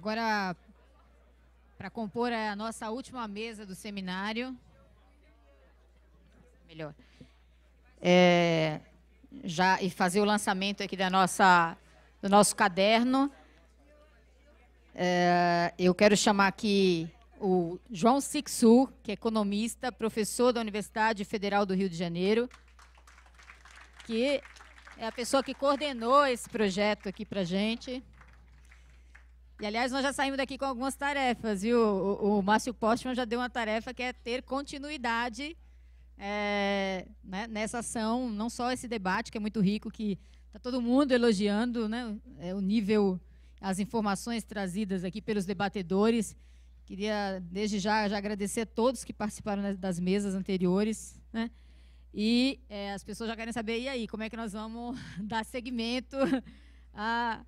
Agora, para compor a nossa última mesa do seminário, melhor, já e fazer o lançamento aqui do nosso caderno. Eu quero chamar aqui o João Sixu, que é economista, professor da Universidade Federal do Rio de Janeiro, que é a pessoa que coordenou esse projeto aqui para a gente. E, aliás, nós já saímos daqui com algumas tarefas, viu? O Márcio Postman já deu uma tarefa que é ter continuidade né, nessa ação, não só esse debate, que é muito rico, que está todo mundo elogiando, né, o nível, as informações trazidas aqui pelos debatedores. Queria, desde já agradecer a todos que participaram das mesas anteriores, né? E as pessoas já querem saber, e aí, como é que nós vamos dar seguimento a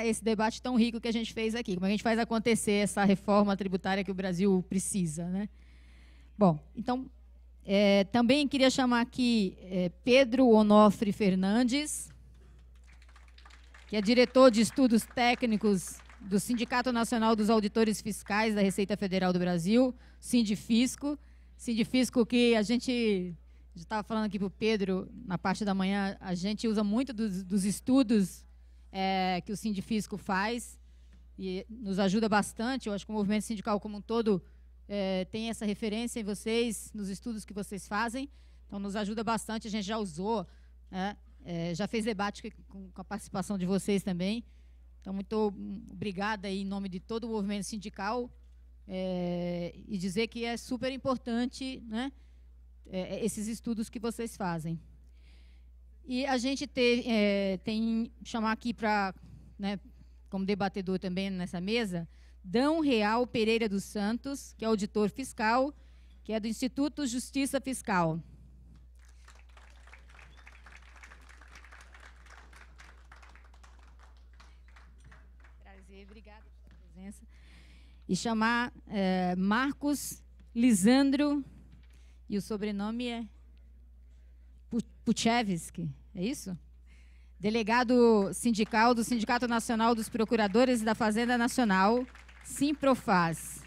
esse debate tão rico que a gente fez aqui? Como é que a gente faz acontecer essa reforma tributária que o Brasil precisa, né? Bom, então, também queria chamar aqui Pedro Onofre Fernandes, que é diretor de estudos técnicos do Sindicato Nacional dos Auditores Fiscais da Receita Federal do Brasil, Sindifisco. Sindifisco que a gente já estava falando aqui para o Pedro, na parte da manhã, a gente usa muito dos estudos que o Sindifisco faz e nos ajuda bastante. Eu acho que o movimento sindical como um todo tem essa referência em vocês, nos estudos que vocês fazem, então nos ajuda bastante. A gente já usou, né? Já fez debate com a participação de vocês também. Então, muito obrigada aí, em nome de todo o movimento sindical, e dizer que é super importante, né, esses estudos que vocês fazem. E a gente tem chamar aqui para, né, como debatedor também nessa mesa, Dão Real Pereira dos Santos, que é auditor fiscal, que é do Instituto Justiça Fiscal. Prazer, obrigada pela presença. E chamar Marcos Lisandro, e o sobrenome é Puchevski, é isso? Delegado sindical do Sindicato Nacional dos Procuradores da Fazenda Nacional, Simprofaz.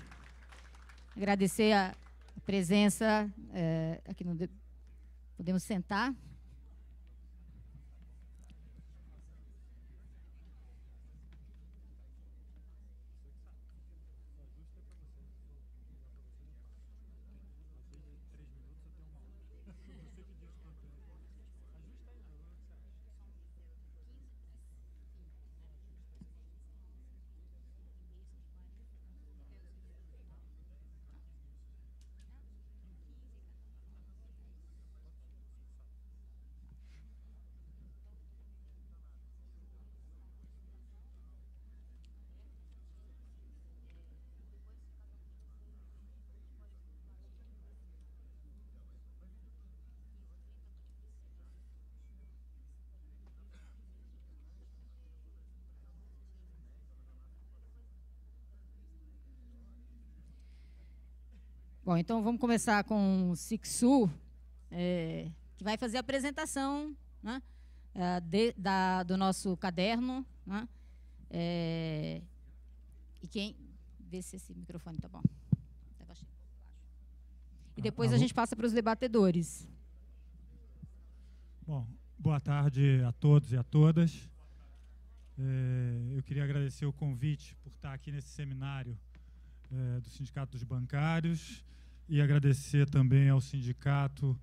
Agradecer a presença aqui no... Podemos sentar? Bom, então vamos começar com o Sixu, que vai fazer a apresentação, né, do nosso caderno, né, e quem... Vê se esse microfone está bom. E depois a gente passa para os debatedores. Bom, boa tarde a todos e a todas. Eu queria agradecer o convite por estar aqui nesse seminário do Sindicato dos Bancários e agradecer também ao sindicato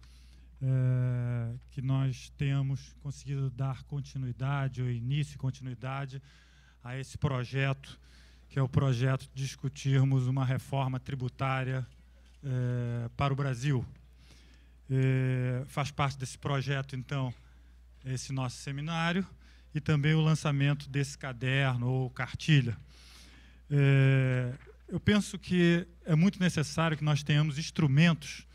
que nós temos conseguido dar continuidade, ou início e continuidade, a esse projeto, que é o projeto de discutirmos uma reforma tributária para o Brasil. Faz parte desse projeto, então, esse nosso seminário e também o lançamento desse caderno ou cartilha. Eu penso que é muito necessário que nós tenhamos instrumentos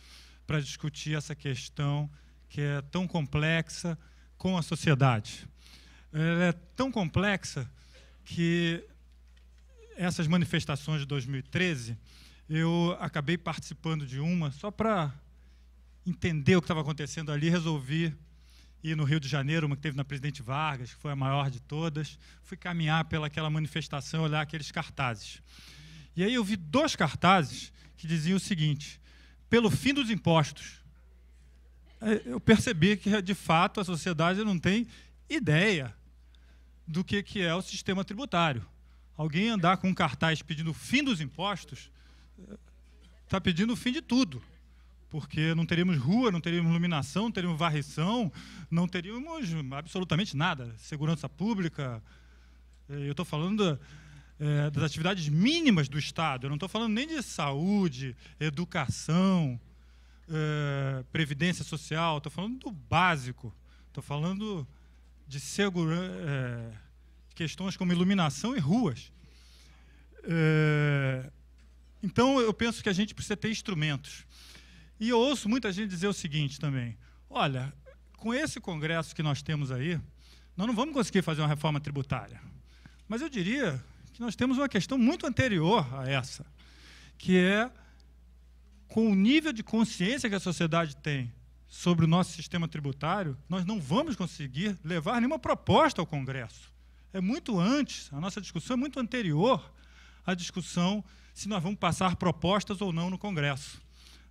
para discutir essa questão que é tão complexa com a sociedade. Ela é tão complexa que essas manifestações de 2013, eu acabei participando de uma, só para entender o que estava acontecendo ali, resolvi ir no Rio de Janeiro, uma que teve na Presidente Vargas, que foi a maior de todas. Fui caminhar pelaquela manifestação, olhar aqueles cartazes. E aí eu vi 2 cartazes que diziam o seguinte: pelo fim dos impostos. Eu percebi que, de fato, a sociedade não tem ideia do que é o sistema tributário. Alguém andar com um cartaz pedindo o fim dos impostos está pedindo o fim de tudo, porque não teríamos rua, não teríamos iluminação, não teríamos varrição, não teríamos absolutamente nada. Segurança pública, eu estou falando das atividades mínimas do Estado, eu não estou falando nem de saúde, educação, previdência social, estou falando do básico, estou falando de questões como iluminação e ruas. Então, eu penso que a gente precisa ter instrumentos. E eu ouço muita gente dizer o seguinte também: olha, com esse Congresso que nós temos aí, nós não vamos conseguir fazer uma reforma tributária. Mas eu diria que nós temos uma questão muito anterior a essa, que é, com o nível de consciência que a sociedade tem sobre o nosso sistema tributário, nós não vamos conseguir levar nenhuma proposta ao Congresso. É muito antes, a nossa discussão é muito anterior à discussão se nós vamos passar propostas ou não no Congresso.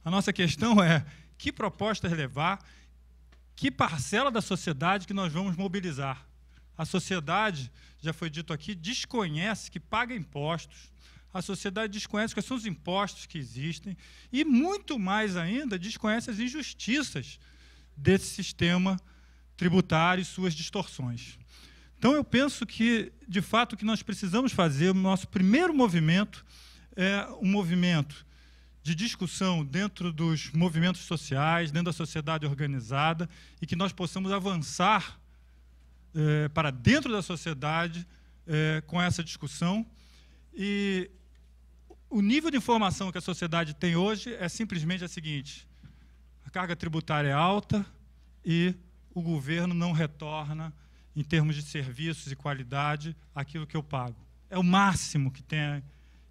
A nossa questão é que propostas levar, que parcela da sociedade que nós vamos mobilizar. A sociedade, já foi dito aqui, desconhece que paga impostos. A sociedade desconhece quais são os impostos que existem e, muito mais ainda, desconhece as injustiças desse sistema tributário e suas distorções. Então, eu penso que, de fato, o que nós precisamos fazer, o nosso primeiro movimento é um movimento de discussão dentro dos movimentos sociais, dentro da sociedade organizada, e que nós possamos avançar para dentro da sociedade com essa discussão. E o nível de informação que a sociedade tem hoje é simplesmente a seguinte: a carga tributária é alta e o governo não retorna, em termos de serviços e qualidade, aquilo que eu pago. É o máximo que tem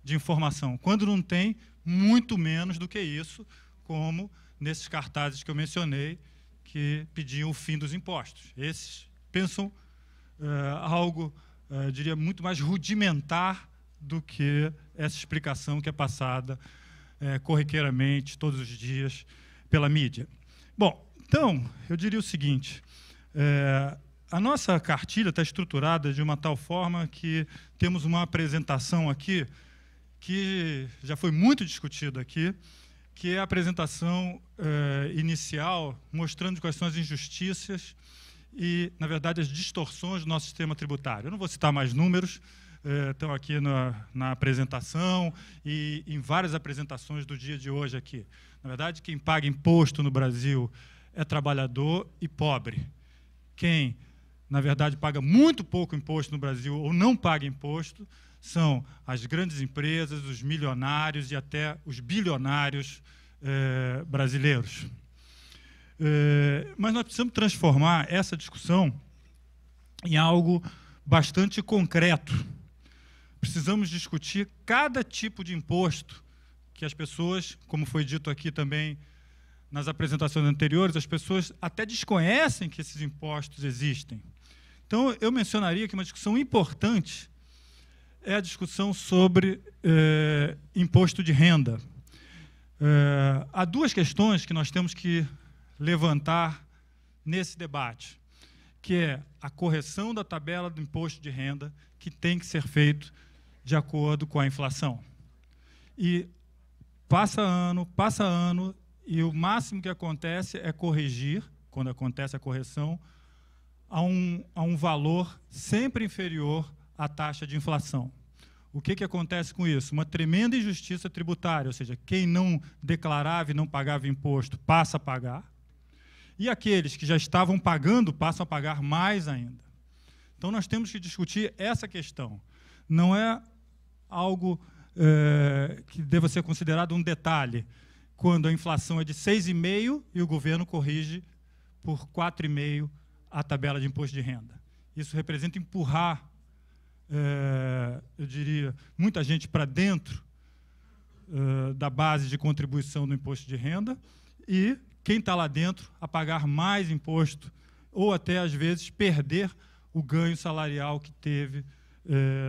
de informação. Quando não tem, muito menos do que isso, como nesses cartazes que eu mencionei, que pediam o fim dos impostos. Esses pensam algo, diria, muito mais rudimentar do que essa explicação que é passada corriqueiramente, todos os dias, pela mídia. Bom, então, eu diria o seguinte: a nossa cartilha está estruturada de uma tal forma que temos uma apresentação aqui, que já foi muito discutida aqui, que é a apresentação inicial, mostrando quais são as injustiças e, na verdade, as distorções do nosso sistema tributário. Eu não vou citar mais números, estão aqui na apresentação e em várias apresentações do dia de hoje aqui. Na verdade, quem paga imposto no Brasil é trabalhador e pobre. Quem, na verdade, paga muito pouco imposto no Brasil ou não paga imposto são as grandes empresas, os milionários e até os bilionários brasileiros. Mas nós precisamos transformar essa discussão em algo bastante concreto. Precisamos discutir cada tipo de imposto que as pessoas, como foi dito aqui também nas apresentações anteriores, as pessoas até desconhecem que esses impostos existem. Então, eu mencionaria que uma discussão importante é a discussão sobre imposto de renda. Há duas questões que nós temos que levantar nesse debate, que é a correção da tabela do imposto de renda, que tem que ser feito de acordo com a inflação. E passa ano, e o máximo que acontece é corrigir, quando acontece a correção, a um valor sempre inferior à taxa de inflação. O que acontece com isso? Uma tremenda injustiça tributária, ou seja, quem não declarava e não pagava imposto passa a pagar, e aqueles que já estavam pagando passam a pagar mais ainda. Então, nós temos que discutir essa questão. Não é algo que deva ser considerado um detalhe, quando a inflação é de 6,5% e o governo corrige por 4,5% a tabela de imposto de renda. Isso representa empurrar, eu diria, muita gente para dentro da base de contribuição do imposto de renda e quem está lá dentro a pagar mais imposto ou até, às vezes, perder o ganho salarial que teve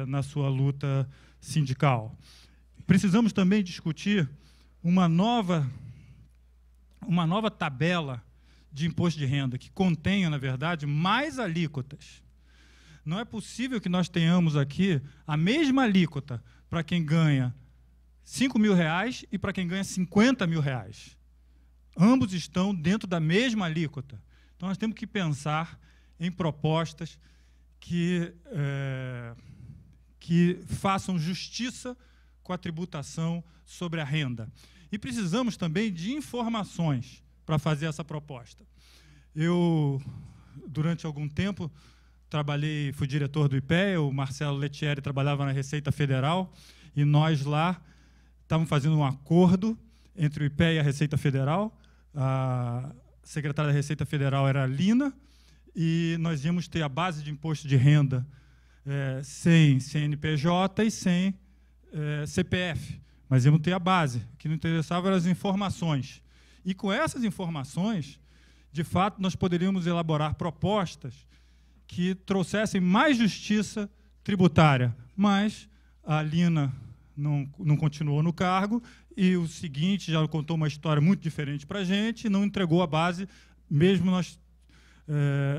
na sua luta sindical. Precisamos também discutir uma nova tabela de imposto de renda, que contenha, na verdade, mais alíquotas. Não é possível que nós tenhamos aqui a mesma alíquota para quem ganha R$5.000 e para quem ganha R$50.000. Ambos estão dentro da mesma alíquota. Então, nós temos que pensar em propostas que façam justiça com a tributação sobre a renda. E precisamos também de informações para fazer essa proposta. Eu, durante algum tempo, fui diretor do IPEA, o Marcelo Lettieri trabalhava na Receita Federal, e nós lá estávamos fazendo um acordo entre o IPEA e a Receita Federal. A secretária da Receita Federal era a Lina, e nós íamos ter a base de imposto de renda sem CNPJ e sem CPF, mas íamos ter a base. O que nos interessava eram as informações. E com essas informações, de fato, nós poderíamos elaborar propostas que trouxessem mais justiça tributária. Mas a Lina não continuou no cargo, e o seguinte já contou uma história muito diferente para a gente, e não entregou a base, mesmo nós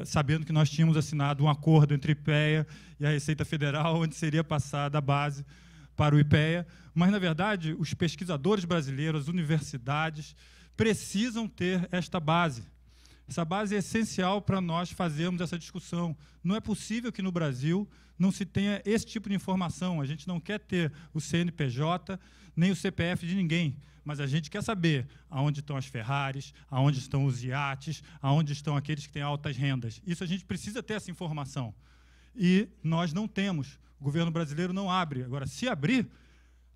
sabendo que nós tínhamos assinado um acordo entre o IPEA e a Receita Federal, onde seria passada a base para o IPEA. Mas, na verdade, os pesquisadores brasileiros, as universidades, precisam ter esta base. Essa base é essencial para nós fazermos essa discussão. Não é possível que no Brasil não se tenha esse tipo de informação. A gente não quer ter o CNPJ nem o CPF de ninguém, mas a gente quer saber aonde estão as Ferraris, aonde estão os iates, aonde estão aqueles que têm altas rendas. Isso a gente precisa ter essa informação. E nós não temos. O governo brasileiro não abre. Agora, se abrir,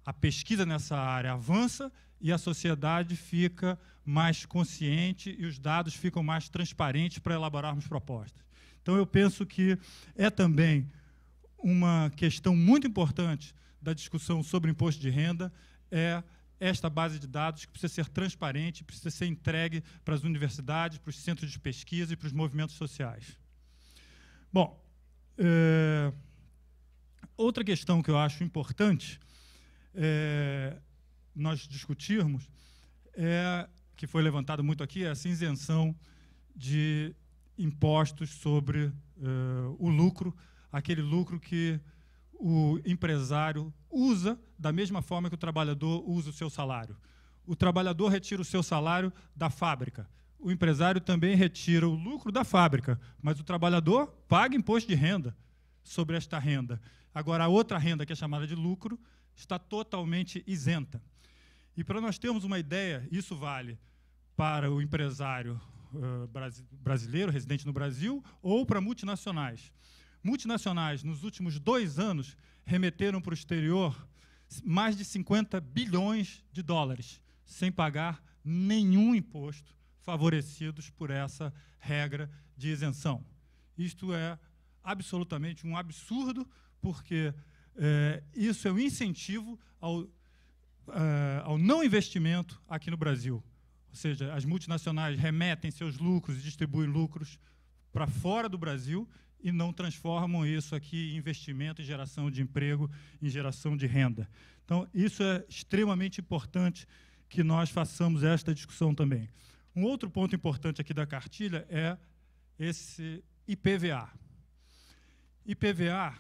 a pesquisa nessa área avança e a sociedade fica mais consciente e os dados ficam mais transparentes para elaborarmos propostas. Então, eu penso que é também uma questão muito importante da discussão sobre imposto de renda, esta base de dados que precisa ser transparente, precisa ser entregue para as universidades, para os centros de pesquisa e para os movimentos sociais. Bom, outra questão que eu acho importante nós discutirmos, que foi levantado muito aqui, é essa isenção de impostos sobre o lucro, aquele lucro que o empresário usa da mesma forma que o trabalhador usa o seu salário. O trabalhador retira o seu salário da fábrica. O empresário também retira o lucro da fábrica, mas o trabalhador paga imposto de renda sobre esta renda. Agora, a outra renda, que é chamada de lucro, está totalmente isenta. E para nós termos uma ideia, isso vale para o empresário brasileiro, residente no Brasil, ou para multinacionais. Multinacionais, nos últimos 2 anos, remeteram para o exterior mais de 50 bilhões de dólares, sem pagar nenhum imposto, favorecidos por essa regra de isenção. Isto é absolutamente um absurdo, porque isso é um incentivo ao não investimento aqui no Brasil. Ou seja, as multinacionais remetem seus lucros e distribuem lucros para fora do Brasil e não transformam isso aqui em investimento, em geração de emprego, em geração de renda. Então, isso é extremamente importante que nós façamos esta discussão também. Um outro ponto importante aqui da cartilha é esse IPVA. IPVA,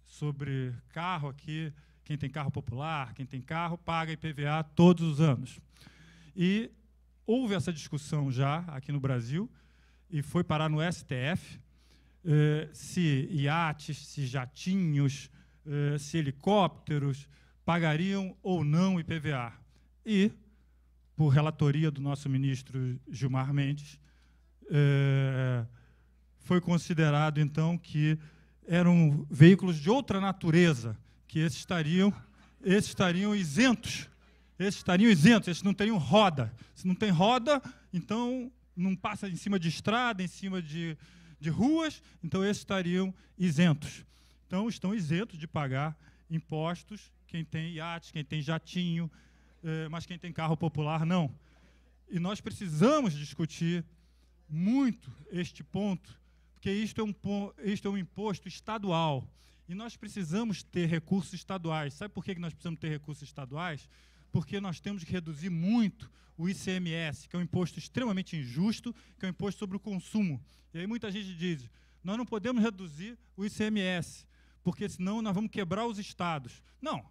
sobre carro aqui, quem tem carro popular, quem tem carro, paga IPVA todos os anos. E houve essa discussão já aqui no Brasil, e foi parar no STF, se iates, se jatinhos, se helicópteros pagariam ou não IPVA. E, por relatoria do nosso ministro Gilmar Mendes, foi considerado, então, que eram veículos de outra natureza, que esses estariam isentos. Esses estariam isentos, esses não teriam roda. Se não tem roda, então não passa em cima de estrada, em cima de ruas, então esses estariam isentos. Então, estão isentos de pagar impostos quem tem iate, quem tem jatinho, mas quem tem carro popular, não. E nós precisamos discutir muito este ponto, porque isto é um imposto estadual, e nós precisamos ter recursos estaduais. Sabe por que nós precisamos ter recursos estaduais? Porque nós temos que reduzir muito o ICMS, que é um imposto extremamente injusto, que é um imposto sobre o consumo. E aí muita gente diz, nós não podemos reduzir o ICMS, porque senão nós vamos quebrar os estados. Não.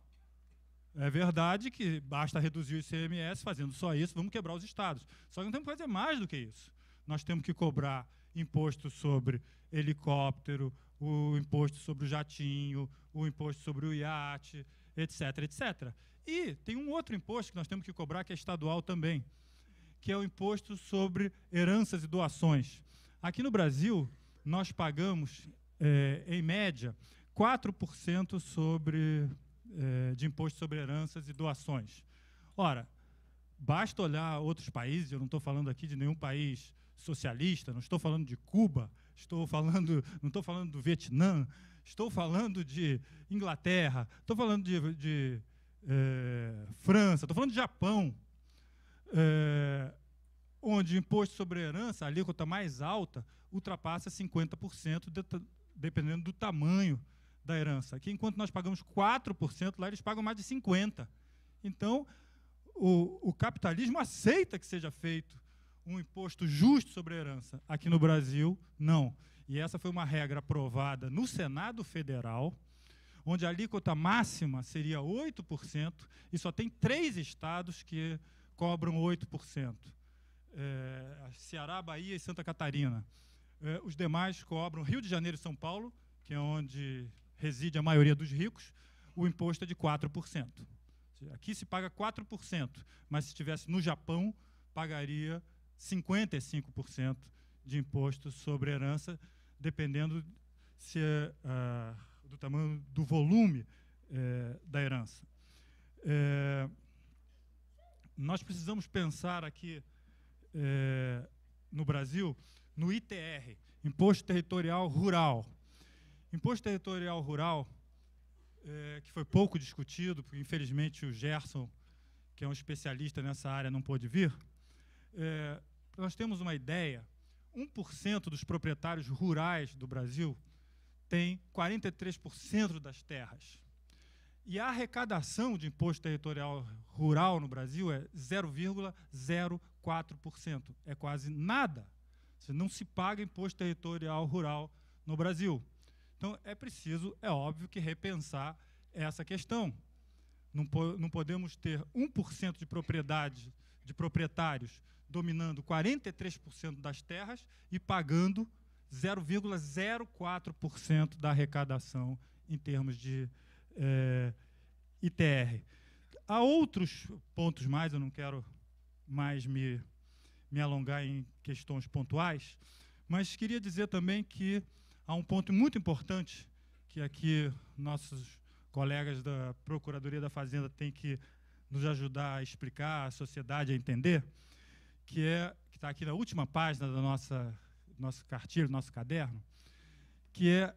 É verdade que basta reduzir o ICMS, fazendo só isso, vamos quebrar os estados. Só que nós temos que fazer mais do que isso. Nós temos que cobrar imposto sobre helicóptero, o imposto sobre o jatinho, o imposto sobre o iate, etc., etc. E tem um outro imposto que nós temos que cobrar, que é estadual também, que é o imposto sobre heranças e doações. Aqui no Brasil, nós pagamos, em média, 4% de imposto sobre heranças e doações. Ora, basta olhar outros países, eu não estou falando aqui de nenhum país socialista, não estou falando de Cuba, não estou falando do Vietnã, estou falando de Inglaterra, estou falando de França, estou falando de Japão, onde o imposto sobre herança, a alíquota mais alta, ultrapassa 50%, dependendo do tamanho da herança. Aqui, enquanto nós pagamos 4%, lá eles pagam mais de 50%. Então, o capitalismo aceita que seja feito um imposto justo sobre a herança. Aqui no Brasil, não. E essa foi uma regra aprovada no Senado Federal, onde a alíquota máxima seria 8%, e só tem 3 estados que cobram 8%. Ceará, Bahia e Santa Catarina. Os demais cobram, Rio de Janeiro e São Paulo, que é onde reside a maioria dos ricos, o imposto é de 4%. Aqui se paga 4%, mas se estivesse no Japão, pagaria 55% de imposto sobre herança, dependendo do tamanho do volume da herança. Nós precisamos pensar aqui no Brasil no ITR, Imposto Territorial Rural. Imposto Territorial Rural, que foi pouco discutido, porque infelizmente o Gerson, que é um especialista nessa área, não pôde vir. Nós temos uma ideia, 1% dos proprietários rurais do Brasil tem 43% das terras. E a arrecadação de imposto territorial rural no Brasil é 0,04%. É quase nada. Não se paga imposto territorial rural no Brasil. Então, é preciso, é óbvio, que repensar essa questão. Não podemos ter 1% de proprietários dominando 43% das terras e pagando 0,04% da arrecadação em termos de ITR. Há outros pontos mais, eu não quero mais me alongar em questões pontuais, mas queria dizer também que há um ponto muito importante que aqui nossos colegas da Procuradoria da Fazenda têm que nos ajudar a explicar, a sociedade a entender, que está aqui na última página da nosso cartilho, nosso caderno, que é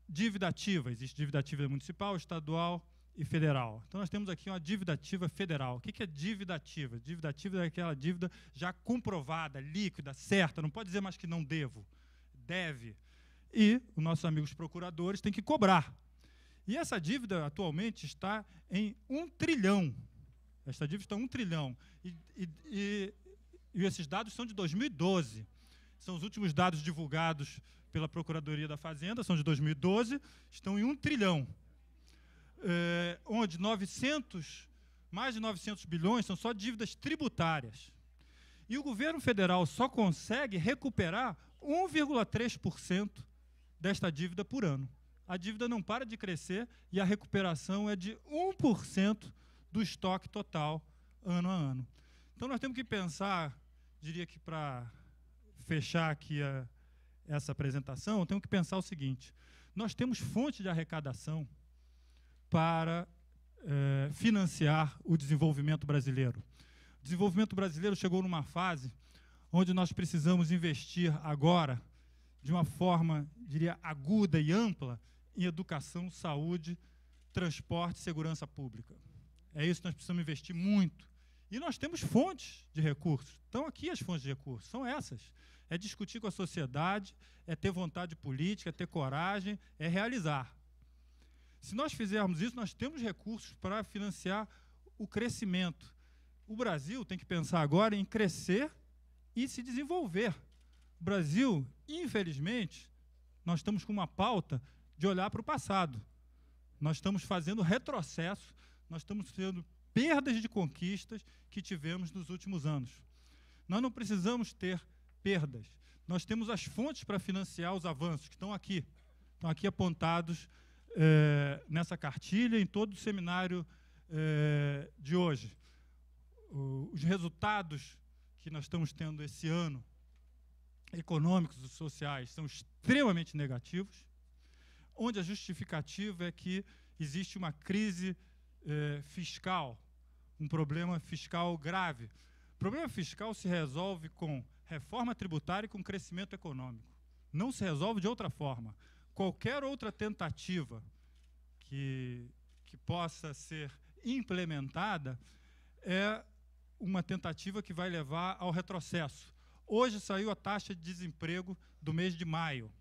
dívida ativa. Existe dívida ativa municipal, estadual e federal. Então, nós temos aqui uma dívida ativa federal. O que é dívida ativa? Dívida ativa é aquela dívida já comprovada, líquida, certa, não pode dizer mais que não devo, deve. E os nossos amigos procuradores têm que cobrar. E essa dívida, atualmente, está em 1 trilhão. Essa dívida está em 1 trilhão. E esses dados são de 2012. São os últimos dados divulgados pela Procuradoria da Fazenda, são de 2012, estão em 1 trilhão. Onde mais de 900 bilhões são só dívidas tributárias. E o governo federal só consegue recuperar 1,3% desta dívida por ano. A dívida não para de crescer e a recuperação é de 1% do estoque total, ano a ano. Então, nós temos que pensar, diria que para fechar aqui essa apresentação, temos que pensar o seguinte: nós temos fonte de arrecadação para financiar o desenvolvimento brasileiro. O desenvolvimento brasileiro chegou numa fase onde nós precisamos investir agora, de uma forma, diria, aguda e ampla, em educação, saúde, transporte e segurança pública. É isso que nós precisamos investir muito. E nós temos fontes de recursos. Estão aqui as fontes de recursos, são essas. É discutir com a sociedade, é ter vontade política, é ter coragem, é realizar. Se nós fizermos isso, nós temos recursos para financiar o crescimento. O Brasil tem que pensar agora em crescer e se desenvolver. O Brasil, infelizmente, nós estamos com uma pauta de olhar para o passado. Nós estamos fazendo retrocesso, nós estamos tendo perdas de conquistas que tivemos nos últimos anos. Nós não precisamos ter perdas. Nós temos as fontes para financiar os avanços que estão aqui apontados nessa cartilha, em todo o seminário de hoje. Os resultados que nós estamos tendo esse ano, econômicos e sociais, são extremamente negativos, onde a justificativa é que existe uma crise fiscal, um problema fiscal grave. O problema fiscal se resolve com reforma tributária e com crescimento econômico. Não se resolve de outra forma. Qualquer outra tentativa que possa ser implementada é uma tentativa que vai levar ao retrocesso. Hoje saiu a taxa de desemprego do mês de maio.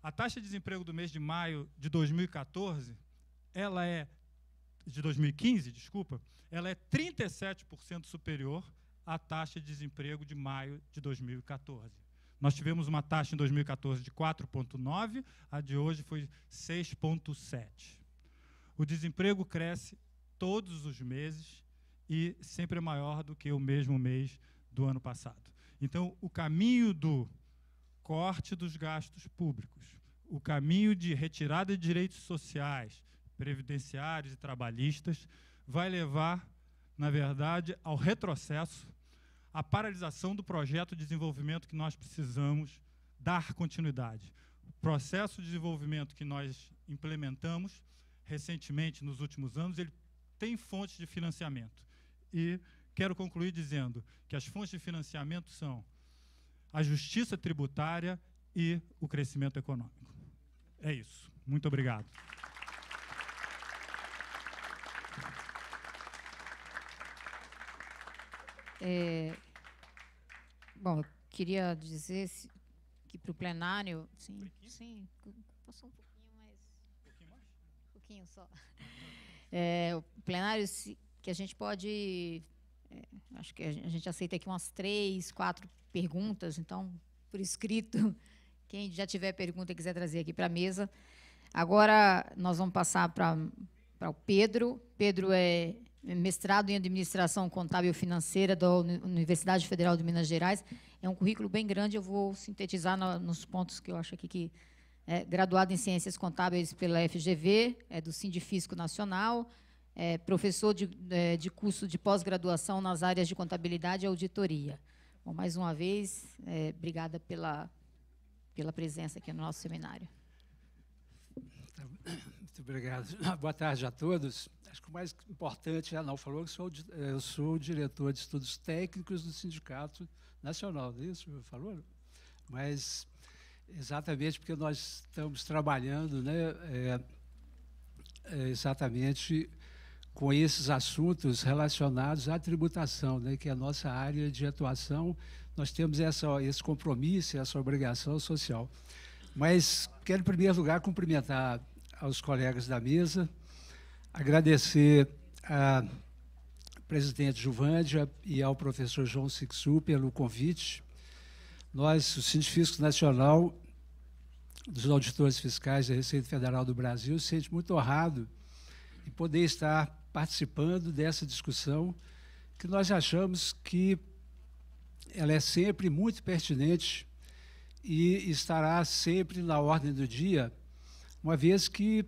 A taxa de desemprego do mês de maio de 2014, de 2015, desculpa, ela é 37% superior à taxa de desemprego de maio de 2014. Nós tivemos uma taxa em 2014 de 4,9%, a de hoje foi 6,7%. O desemprego cresce todos os meses e sempre é maior do que o mesmo mês do ano passado. Então, o caminho do corte dos gastos públicos, o caminho de retirada de direitos sociais, previdenciários e trabalhistas, vai levar, na verdade, ao retrocesso, à paralisação do projeto de desenvolvimento que nós precisamos dar continuidade. O processo de desenvolvimento que nós implementamos recentemente, nos últimos anos, ele tem fontes de financiamento. E quero concluir dizendo que as fontes de financiamento são a justiça tributária e o crescimento econômico. É isso. Muito obrigado. Bom, eu queria dizer que para o plenário... Sim, passou um pouquinho, mas... Um pouquinho só. O plenário, que a gente pode... acho que a gente aceita aqui umas 3, 4 perguntas, então, por escrito, quem já tiver pergunta e quiser trazer aqui para a mesa. Agora, nós vamos passar para o Pedro. Pedro é mestrado em Administração Contábil e Financeira da Universidade Federal de Minas Gerais. É um currículo bem grande, eu vou sintetizar nos pontos que eu acho aqui que é graduado em Ciências Contábeis pela FGV, é do Sindifisco Nacional, é professor de curso de pós-graduação nas áreas de contabilidade e auditoria. Bom, mais uma vez, obrigada pela presença aqui no nosso seminário. Muito obrigado. Boa tarde a todos. Acho que o mais importante, não falou que eu sou o diretor de estudos técnicos do Sindicato Nacional, não é isso? Falou? Mas exatamente porque nós estamos trabalhando, né, exatamente com esses assuntos relacionados à tributação, né, que é a nossa área de atuação. Nós temos esse compromisso, essa obrigação social. Mas quero, em primeiro lugar, cumprimentar aos colegas da mesa, agradecer à presidente Juvândia e ao professor João Sixu pelo convite. Nós, o Sindifisco Nacional dos Auditores Fiscais da Receita Federal do Brasil, se sente muito honrado em poder estar participando dessa discussão, que nós achamos que ela é sempre muito pertinente e estará sempre na ordem do dia, uma vez que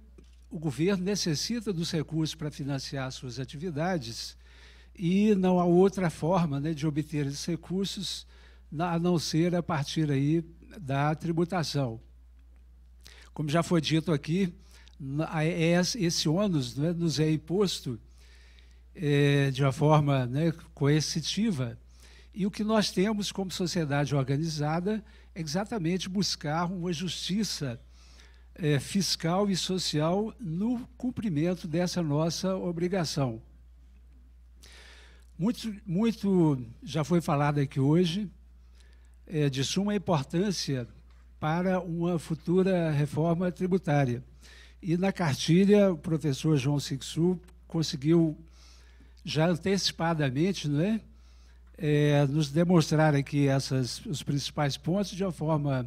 o governo necessita dos recursos para financiar suas atividades e não há outra forma, né, de obter esses recursos a não ser a partir aí da tributação. Como já foi dito aqui, esse ônus, né, nos é imposto de uma forma, né, coercitiva, e o que nós temos como sociedade organizada é exatamente buscar uma justiça fiscal e social no cumprimento dessa nossa obrigação. Muito já foi falado aqui hoje, de suma importância para uma futura reforma tributária. E na cartilha, o professor João Sixu conseguiu, já antecipadamente, não é? Nos demonstrar aqui os principais pontos de uma forma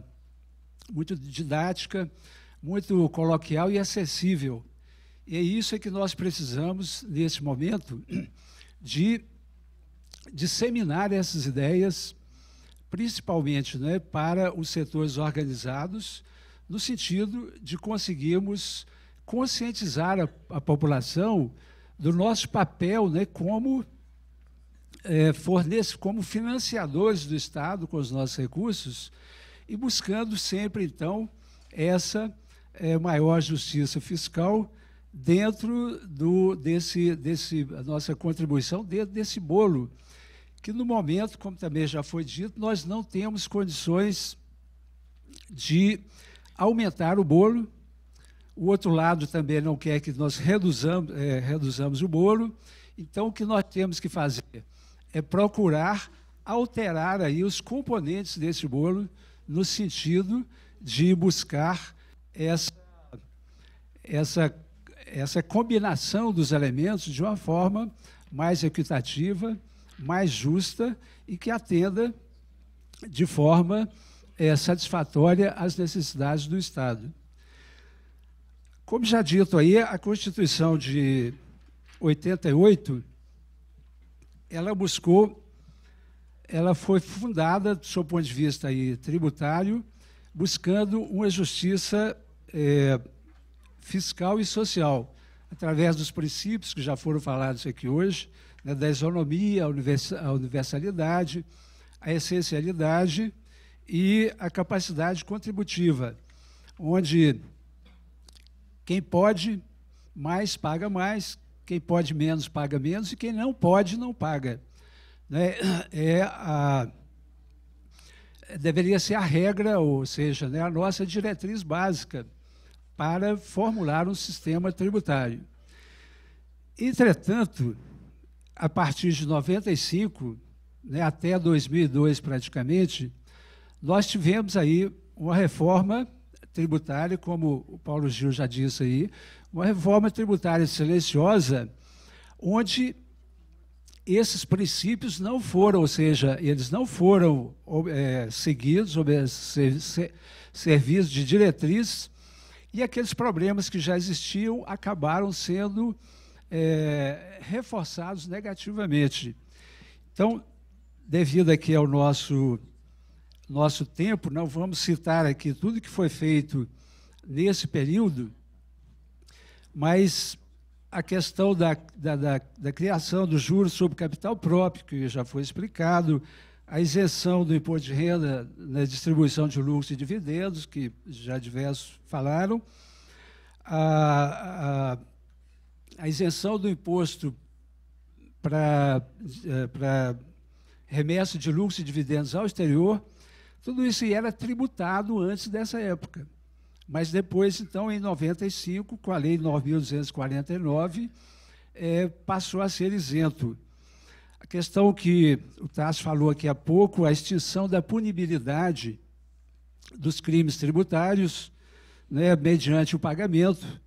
muito didática, muito coloquial e acessível. E é isso que nós precisamos, nesse momento, de disseminar essas ideias, principalmente, né, para os setores organizados, no sentido de conseguirmos conscientizar a população do nosso papel, né, como como financiadores do Estado com os nossos recursos e buscando sempre, então, essa maior justiça fiscal dentro a nossa contribuição, dentro desse bolo, que no momento, como também já foi dito, nós não temos condições de aumentar o bolo. O outro lado também não quer que nós reduzamos o bolo. Então, o que nós temos que fazer é procurar alterar aí os componentes desse bolo no sentido de buscar essa combinação dos elementos de uma forma mais equitativa, mais justa e que atenda de forma satisfatória às necessidades do Estado. Como já dito aí, a Constituição de 88, ela foi fundada, do seu ponto de vista aí, tributário, buscando uma justiça fiscal e social, através dos princípios que já foram falados aqui hoje, né, da isonomia, a universalidade, a essencialidade e a capacidade contributiva, onde quem pode mais paga mais, quem pode menos paga menos e quem não pode não paga. Né? Deveria ser a regra, ou seja, né, a nossa diretriz básica para formular um sistema tributário. Entretanto, a partir de 95, né, até 2002 praticamente, nós tivemos aí uma reforma tributária, como o Paulo Gil já disse aí, uma reforma tributária silenciosa, onde esses princípios não foram, ou seja, eles não foram seguidos, servidos de diretriz, e aqueles problemas que já existiam acabaram sendo reforçados negativamente. Então, devido aqui ao nosso tempo, não vamos citar aqui tudo que foi feito nesse período, mas a questão da criação dos juros sobre capital próprio, que já foi explicado, a isenção do imposto de renda na distribuição de lucros e dividendos, que já diversos falaram, a isenção do imposto para remessa de lucros e dividendos ao exterior, tudo isso era tributado antes dessa época. Mas depois, então, em 95, com a Lei 9.249, passou a ser isento. A questão que o Tasso falou aqui há pouco, a extinção da punibilidade dos crimes tributários, né, mediante o pagamento,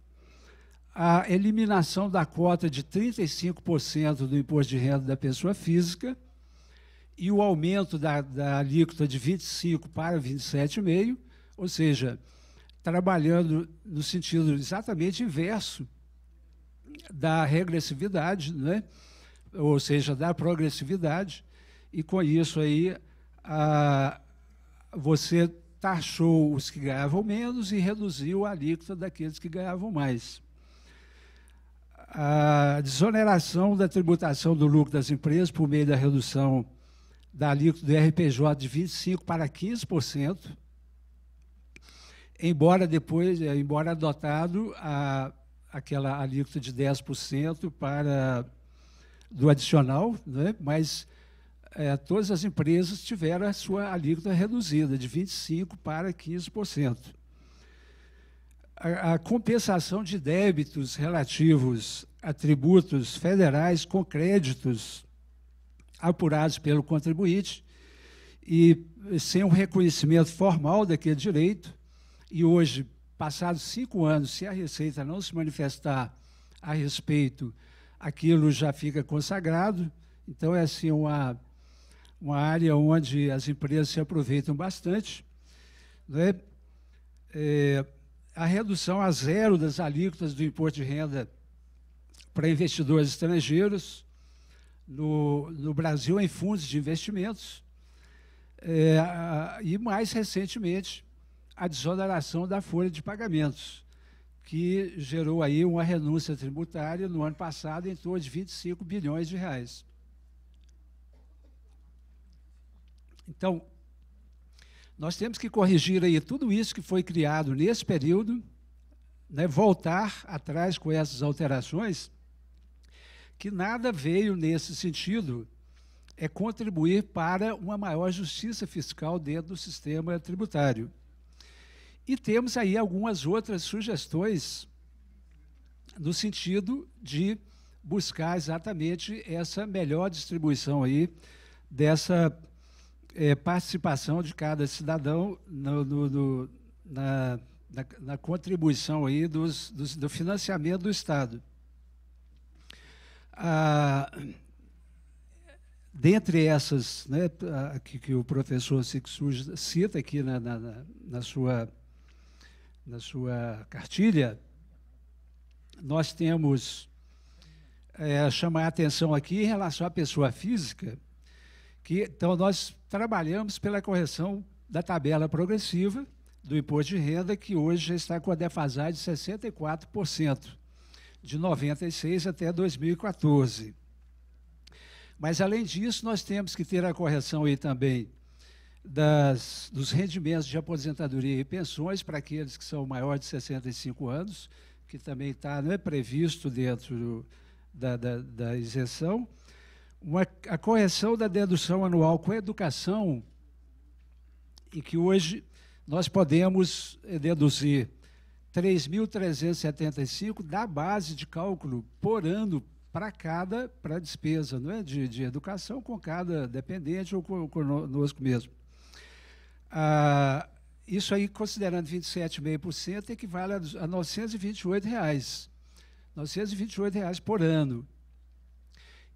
a eliminação da cota de 35% do imposto de renda da pessoa física e o aumento da alíquota de 25% para 27,5%, ou seja, trabalhando no sentido exatamente inverso da regressividade, né? Ou seja, da progressividade, e com isso aí você taxou os que ganhavam menos e reduziu a alíquota daqueles que ganhavam mais. A desoneração da tributação do lucro das empresas por meio da redução da alíquota do RPJ de 25% para 15%, embora adotado aquela alíquota de 10% do adicional, né? Mas todas as empresas tiveram a sua alíquota reduzida, de 25% para 15%. A compensação de débitos relativos a tributos federais com créditos apurados pelo contribuinte e sem um reconhecimento formal daquele direito. E hoje, passados 5 anos, se a Receita não se manifestar a respeito, aquilo já fica consagrado. Então, é assim uma área onde as empresas se aproveitam bastante, né? A redução a zero das alíquotas do imposto de renda para investidores estrangeiros no Brasil em fundos de investimentos, e, mais recentemente, a desoneração da folha de pagamentos, que gerou aí uma renúncia tributária no ano passado em torno de 25 bilhões de reais. Então, nós temos que corrigir aí tudo isso que foi criado nesse período, né, voltar atrás com essas alterações, que nada veio nesse sentido, contribuir para uma maior justiça fiscal dentro do sistema tributário. E temos aí algumas outras sugestões no sentido de buscar exatamente essa melhor distribuição aí dessa participação de cada cidadão na contribuição aí do financiamento do Estado. Dentre essas, né, que o professor Sixu cita aqui na sua cartilha, nós temos chamar a atenção aqui em relação à pessoa física, então nós trabalhamos pela correção da tabela progressiva do imposto de renda, que hoje já está com a defasagem de 64%, de 96 até 2014. Mas, além disso, nós temos que ter a correção aí também dos rendimentos de aposentadoria e pensões para aqueles que são maiores de 65 anos, que também está, não é previsto dentro da isenção. A correção da dedução anual com a educação, em que hoje nós podemos deduzir 3.375 da base de cálculo por ano para despesa, não é, de educação com cada dependente ou conosco mesmo. Isso aí, considerando 27,5%, equivale a R$ 928, R$ 928 por ano.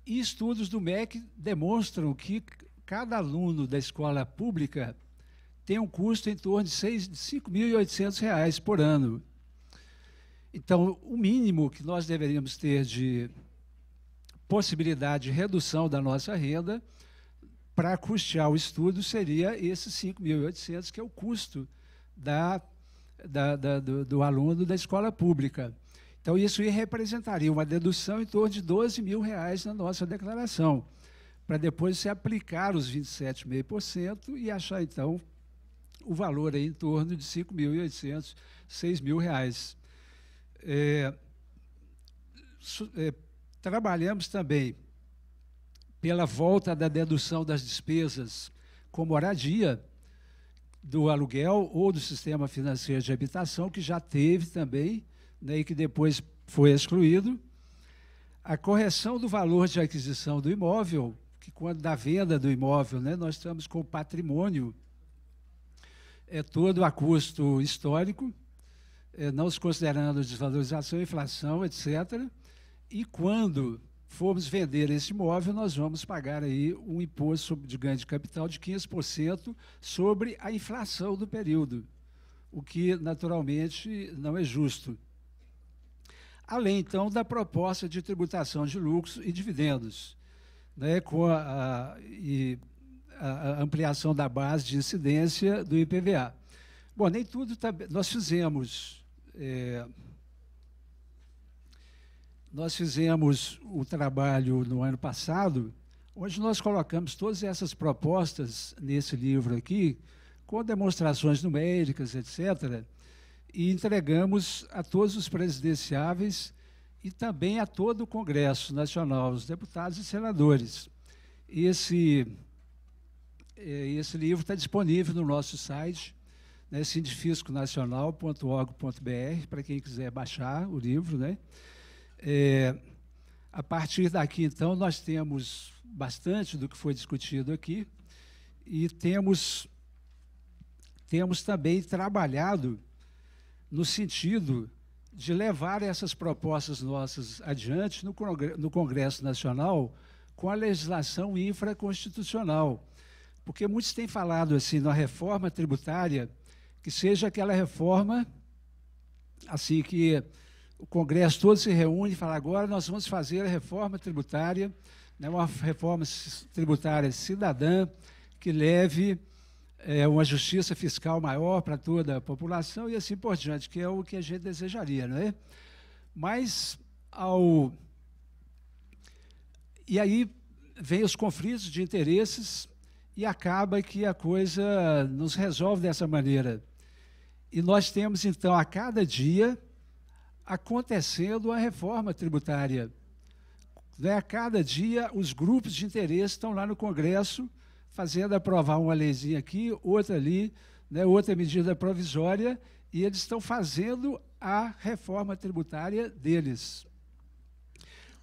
E estudos do MEC demonstram que cada aluno da escola pública tem um custo em torno de R$ 5.800 por ano. Então, o mínimo que nós deveríamos ter de possibilidade de redução da nossa renda para custear o estudo seria esses 5.800, que é o custo do aluno da escola pública. Então, isso representaria uma dedução em torno de R$ 12.000 na nossa declaração, para depois se aplicar os 27,5% e achar, então, o valor aí em torno de R$ 5.800, R$ 6.000. Trabalhamos também pela volta da dedução das despesas com moradia, do aluguel ou do sistema financeiro de habitação, que já teve também, né, e que depois foi excluído. A correção do valor de aquisição do imóvel, que quando da venda do imóvel, né, nós estamos com o patrimônio todo a custo histórico, não se considerando desvalorização, inflação, etc. E quando formos vender esse imóvel, nós vamos pagar aí um imposto de ganho de capital de 15% sobre a inflação do período, o que naturalmente não é justo. Além, então, da proposta de tributação de lucros e dividendos, né, com a ampliação da base de incidência do IPVA. Bom, nem tudo nós fizemos o trabalho no ano passado, onde nós colocamos todas essas propostas nesse livro aqui, com demonstrações numéricas, etc., e entregamos a todos os presidenciáveis e também a todo o Congresso Nacional, os deputados e senadores. Esse livro está disponível no nosso site, né, sindifisconacional.org.br, para quem quiser baixar o livro, né? A partir daqui, então, nós temos bastante do que foi discutido aqui e temos também trabalhado no sentido de levar essas propostas nossas adiante no Congresso Nacional com a legislação infraconstitucional. Porque muitos têm falado assim, na reforma tributária, que seja aquela reforma assim que o Congresso todo se reúne e fala, agora nós vamos fazer a reforma tributária, né, uma reforma tributária cidadã, que leve uma justiça fiscal maior para toda a população e assim por diante, que é o que a gente desejaria, não é? Mas, e aí vem os conflitos de interesses e acaba que a coisa nos resolve dessa maneira. E nós temos, então, a cada dia acontecendo a reforma tributária. Né? A cada dia, os grupos de interesse estão lá no Congresso fazendo aprovar uma leizinha aqui, outra ali, né? Outra medida provisória, e eles estão fazendo a reforma tributária deles.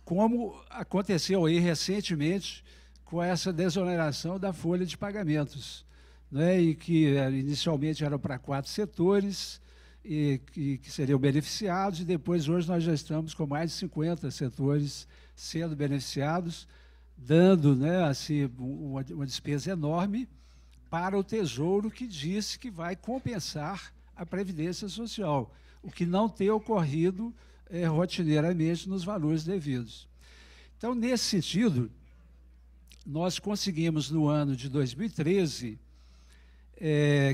Como aconteceu aí recentemente com essa desoneração da folha de pagamentos, né? E que inicialmente eram para 4 setores, e que seriam beneficiados, e depois hoje nós já estamos com mais de 50 setores sendo beneficiados, dando, né, assim, uma despesa enorme para o Tesouro, que disse que vai compensar a Previdência Social, o que não tem ocorrido rotineiramente nos valores devidos. Então, nesse sentido, nós conseguimos, no ano de 2013,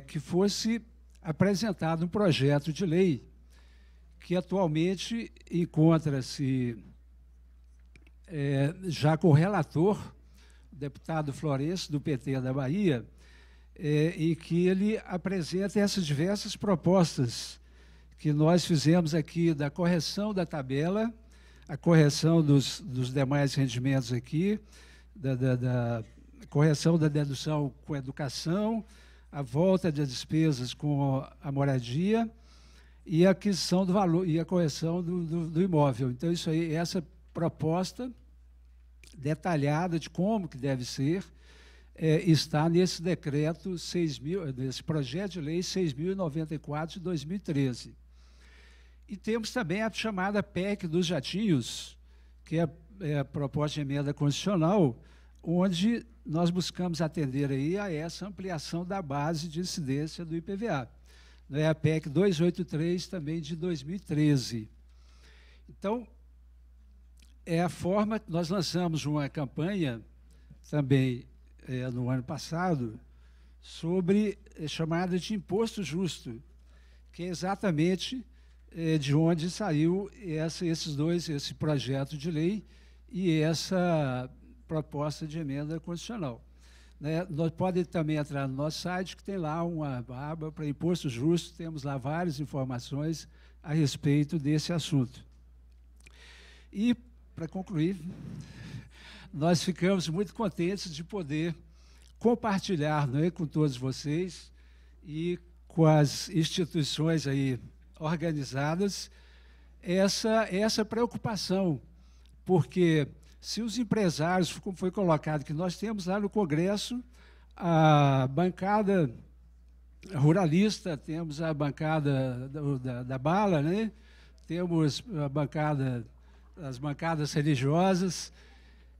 que fosse apresentado um projeto de lei que atualmente encontra-se já com o relator, o deputado Florencio, do PT da Bahia, em que ele apresenta essas diversas propostas que nós fizemos aqui, da correção da tabela, a correção dos demais rendimentos aqui, da correção da dedução com educação, a volta das despesas com a moradia e a aquisição do valor e a correção do imóvel. Então, isso aí, essa proposta detalhada de como que deve ser, está nesse decreto 6.000, nesse projeto de lei 6.094 de 2013. E temos também a chamada PEC dos jatinhos, que é a proposta de emenda constitucional, onde nós buscamos atender aí a essa ampliação da base de incidência do IPVA. É a PEC 283, também de 2013. Então, é a forma, nós lançamos uma campanha também no ano passado, sobre chamada de imposto justo, que é exatamente de onde saiu esse projeto de lei e essa proposta de emenda constitucional. Né? Nós podemos também entrar no nosso site, que tem lá uma aba para imposto justo, temos lá várias informações a respeito desse assunto. E, para concluir, nós ficamos muito contentes de poder compartilhar, né, com todos vocês e com as instituições aí organizadas essa preocupação, porque se os empresários, como foi colocado, que nós temos lá no Congresso a bancada ruralista, temos a bancada da bala, né? Temos as bancadas religiosas,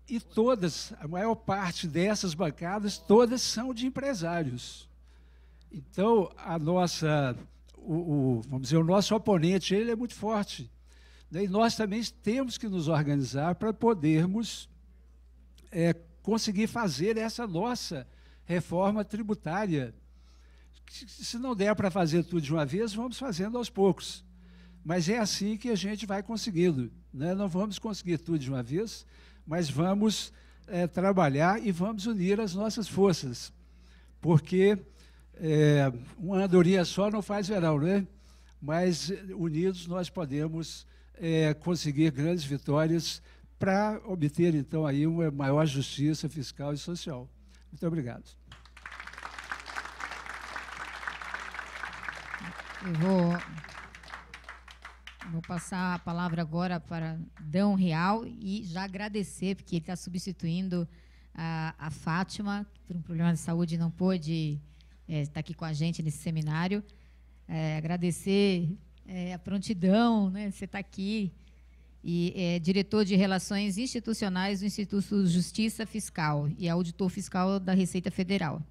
e todas, a maior parte dessas bancadas, todas são de empresários. Então, vamos dizer, o nosso oponente, ele é muito forte. E nós também temos que nos organizar para podermos conseguir fazer essa nossa reforma tributária. Se não der para fazer tudo de uma vez, vamos fazendo aos poucos. Mas é assim que a gente vai conseguindo. Né? Não vamos conseguir tudo de uma vez, mas vamos trabalhar e vamos unir as nossas forças. Porque uma andorinha só não faz verão, né? Mas unidos nós podemos conseguir grandes vitórias para obter, então, aí uma maior justiça fiscal e social. Muito obrigado. Eu vou Vou passar a palavra agora para Dão Real e já agradecer, porque ele está substituindo a Fátima, que por um problema de saúde não pôde estar aqui com a gente nesse seminário. Agradecer a prontidão, né, você está aqui, e é diretor de Relações Institucionais do Instituto Justiça Fiscal e auditor fiscal da Receita Federal.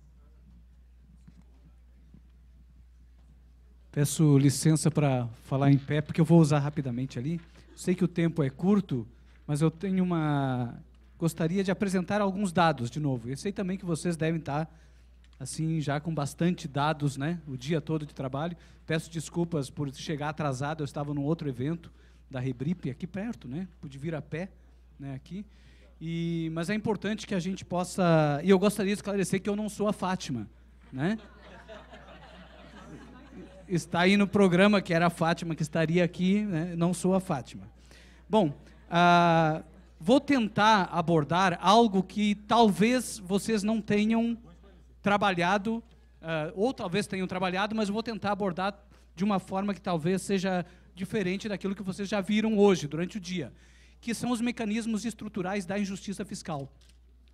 Peço licença para falar em pé, porque eu vou usar rapidamente ali. Sei que o tempo é curto, mas eu tenho gostaria de apresentar alguns dados de novo. Eu sei também que vocês devem estar assim já com bastante dados, né, o dia todo de trabalho. Peço desculpas por chegar atrasado, eu estava num outro evento da Rebrip, aqui perto, né, pude vir a pé, né, aqui. Mas é importante que a gente possa... E eu gostaria de esclarecer que eu não sou a Fátima, né? Está aí no programa que era a Fátima que estaria aqui, né? Não sou a Fátima. Bom, vou tentar abordar algo que talvez vocês não tenham trabalhado, ou talvez tenham trabalhado, mas eu vou tentar abordar de uma forma que talvez seja diferente daquilo que vocês já viram hoje, durante o dia, que são os mecanismos estruturais da injustiça fiscal.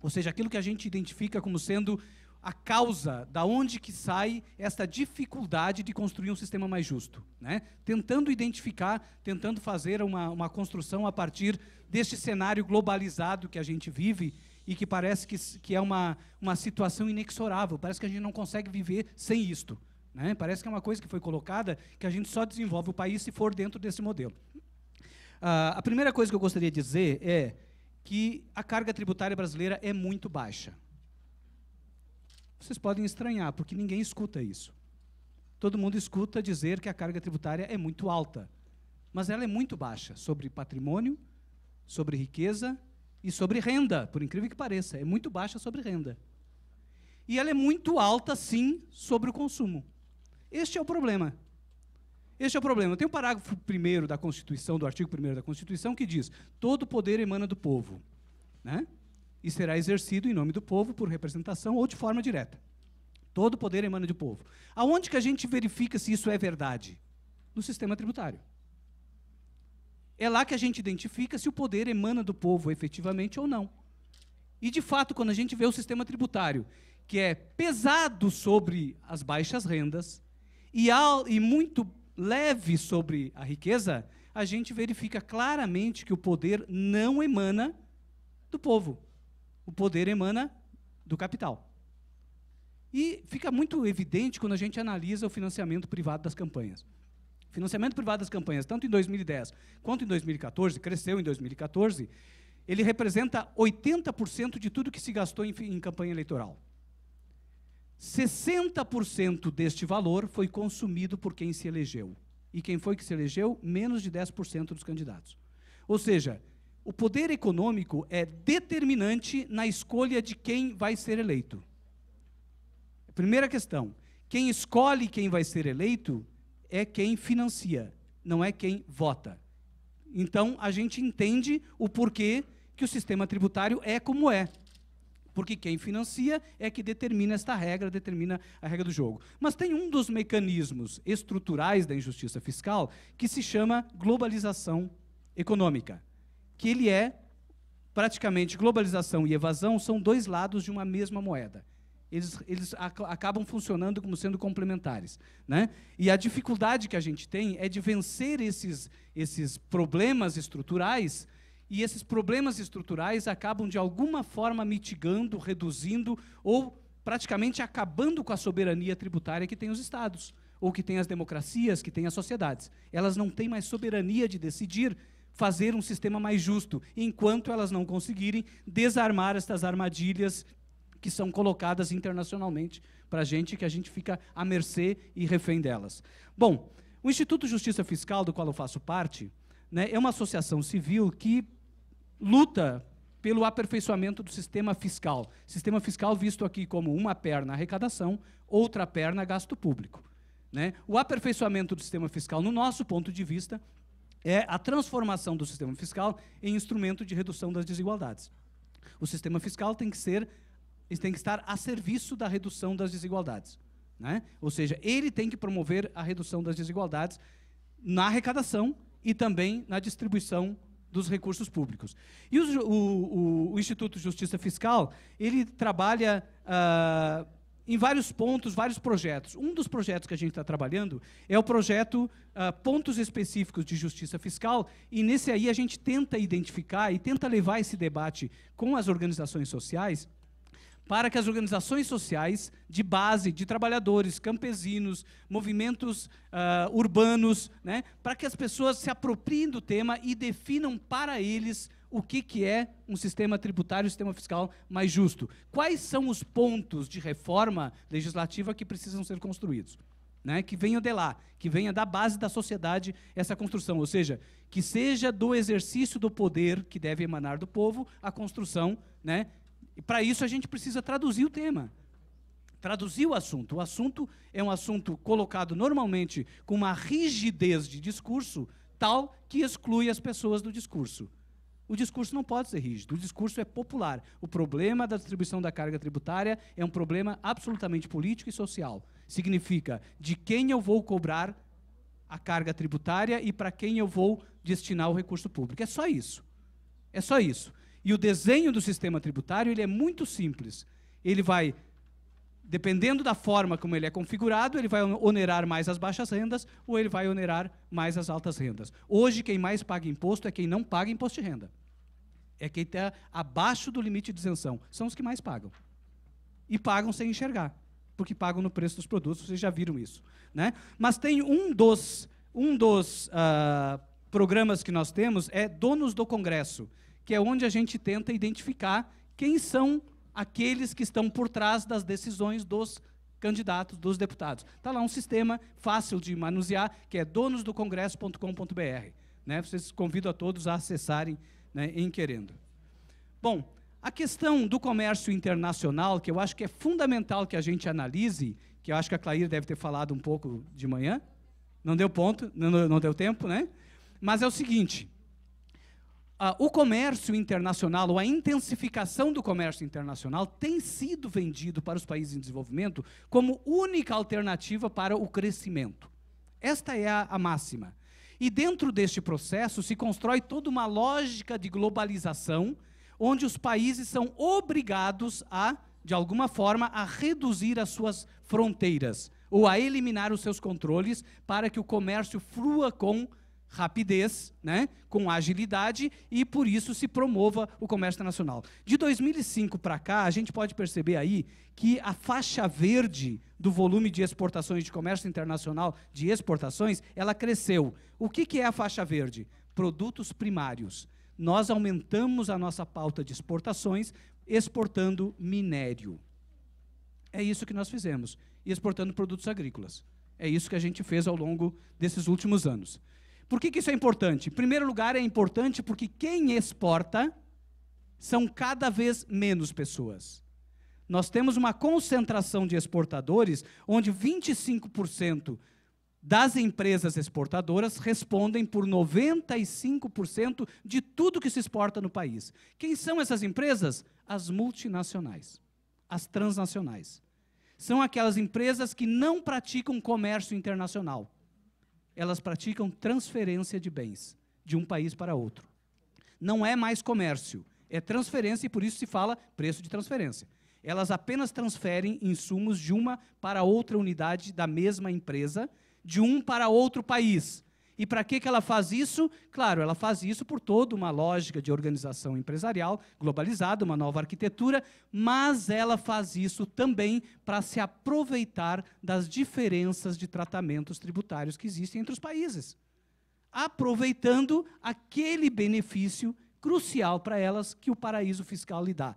Ou seja, aquilo que a gente identifica como sendo a causa da onde que sai esta dificuldade de construir um sistema mais justo, né? Tentando identificar, tentando fazer uma construção a partir deste cenário globalizado que a gente vive e que parece que é uma situação inexorável, parece que a gente não consegue viver sem isto, né? Parece que é uma coisa que foi colocada que a gente só desenvolve o país se for dentro desse modelo. A primeira coisa que eu gostaria de dizer é que a carga tributária brasileira é muito baixa. Vocês podem estranhar, porque ninguém escuta isso. Todo mundo escuta dizer que a carga tributária é muito alta, mas ela é muito baixa sobre patrimônio, sobre riqueza e sobre renda, por incrível que pareça. É muito baixa sobre renda. E ela é muito alta, sim, sobre o consumo. Este é o problema. Este é o problema. Tem o parágrafo 1º da Constituição, do artigo 1º da Constituição, que diz: todo poder emana do povo, né? E será exercido em nome do povo por representação ou de forma direta. Todo poder emana do povo. Aonde que a gente verifica se isso é verdade? No sistema tributário. É lá que a gente identifica se o poder emana do povo efetivamente ou não. E, de fato, quando a gente vê o sistema tributário, que é pesado sobre as baixas rendas e muito leve sobre a riqueza, a gente verifica claramente que o poder não emana do povo. O poder emana do capital. E fica muito evidente quando a gente analisa o financiamento privado das campanhas. O financiamento privado das campanhas, tanto em 2010 quanto em 2014, cresceu em 2014, ele representa 80% de tudo que se gastou em campanha eleitoral. 60% deste valor foi consumido por quem se elegeu. E quem foi que se elegeu? Menos de 10% dos candidatos. Ou seja, o poder econômico é determinante na escolha de quem vai ser eleito. Primeira questão, quem escolhe quem vai ser eleito é quem financia, não é quem vota. Então, a gente entende o porquê que o sistema tributário é como é. Porque quem financia é que determina esta regra, determina a regra do jogo. Mas tem um dos mecanismos estruturais da injustiça fiscal que se chama globalização econômica, que ele é, praticamente, globalização e evasão são dois lados de uma mesma moeda. Eles acabam funcionando como sendo complementares, né? E a dificuldade que a gente tem é de vencer esses problemas estruturais, e esses problemas estruturais acabam, de alguma forma, mitigando, reduzindo ou praticamente acabando com a soberania tributária que tem os estados, ou que tem as democracias, que tem as sociedades. Elas não têm mais soberania de decidir fazer um sistema mais justo, enquanto elas não conseguirem desarmar estas armadilhas que são colocadas internacionalmente para a gente, que a gente fica à mercê e refém delas. Bom, o Instituto Justiça Fiscal, do qual eu faço parte, né, é uma associação civil que luta pelo aperfeiçoamento do sistema fiscal. Sistema fiscal visto aqui como uma perna arrecadação, outra perna gasto público, né? O aperfeiçoamento do sistema fiscal, no nosso ponto de vista, é a transformação do sistema fiscal em instrumento de redução das desigualdades. O sistema fiscal tem que estar a serviço da redução das desigualdades, né? Ou seja, ele tem que promover a redução das desigualdades na arrecadação e também na distribuição dos recursos públicos. E o Instituto de Justiça Fiscal, ele trabalha em vários pontos, vários projetos. Um dos projetos que a gente está trabalhando é o projeto Pontos Específicos de Justiça Fiscal, e nesse aí a gente tenta identificar e tenta levar esse debate com as organizações sociais, para que as organizações sociais de base, de trabalhadores, campesinos, movimentos urbanos, né, para que as pessoas se apropriem do tema e definam para eles o que é um sistema tributário, um sistema fiscal mais justo. Quais são os pontos de reforma legislativa que precisam ser construídos? Né, que venham de lá, que venha da base da sociedade essa construção, ou seja, que seja do exercício do poder que deve emanar do povo a construção, né? E para isso a gente precisa traduzir o tema, traduzir o assunto. O assunto é um assunto colocado normalmente com uma rigidez de discurso tal que exclui as pessoas do discurso. O discurso não pode ser rígido, o discurso é popular. O problema da distribuição da carga tributária é um problema absolutamente político e social. Significa de quem eu vou cobrar a carga tributária e para quem eu vou destinar o recurso público. É só isso. É só isso. E o desenho do sistema tributário ele é muito simples. Ele vai, dependendo da forma como ele é configurado, ele vai onerar mais as baixas rendas ou ele vai onerar mais as altas rendas. Hoje, quem mais paga imposto é quem não paga imposto de renda. É quem está abaixo do limite de isenção. São os que mais pagam. E pagam sem enxergar, porque pagam no preço dos produtos, vocês já viram isso. Né? Mas tem um dos programas que nós temos, é Donos do Congresso, que é onde a gente tenta identificar quem são aqueles que estão por trás das decisões dos candidatos, dos deputados. Está lá um sistema fácil de manusear, que é donosdocongresso.com.br. Né? Vocês convido a todos a acessarem, né, em querendo. Bom, a questão do comércio internacional, que eu acho que é fundamental que a gente analise, que eu acho que a Clair deve ter falado um pouco de manhã, não deu ponto, não deu tempo, né? Mas é o seguinte, o comércio internacional, ou a intensificação do comércio internacional, tem sido vendido para os países em desenvolvimento como única alternativa para o crescimento. Esta é a máxima. E dentro deste processo se constrói toda uma lógica de globalização, onde os países são obrigados a, de alguma forma, a reduzir as suas fronteiras, ou a eliminar os seus controles, para que o comércio flua com rapidez, né, com agilidade, e por isso se promova o comércio internacional. De 2005 para cá, a gente pode perceber aí que a faixa verde do volume de exportações de comércio internacional, de exportações, ela cresceu. O que é a faixa verde? Produtos primários. Nós aumentamos a nossa pauta de exportações exportando minério. É isso que nós fizemos. E exportando produtos agrícolas. É isso que a gente fez ao longo desses últimos anos. Por que isso é importante? Em primeiro lugar, é importante porque quem exporta são cada vez menos pessoas. Nós temos uma concentração de exportadores, onde 25% das empresas exportadoras respondem por 95% de tudo que se exporta no país. Quem são essas empresas? As multinacionais, as transnacionais. São aquelas empresas que não praticam comércio internacional. Elas praticam transferência de bens de um país para outro. Não é mais comércio, é transferência e por isso se fala preço de transferência. Elas apenas transferem insumos de uma para outra unidade da mesma empresa, de um para outro país. E para que ela faz isso? Claro, ela faz isso por toda uma lógica de organização empresarial globalizada, uma nova arquitetura, mas ela faz isso também para se aproveitar das diferenças de tratamentos tributários que existem entre os países, aproveitando aquele benefício crucial para elas que o paraíso fiscal lhe dá,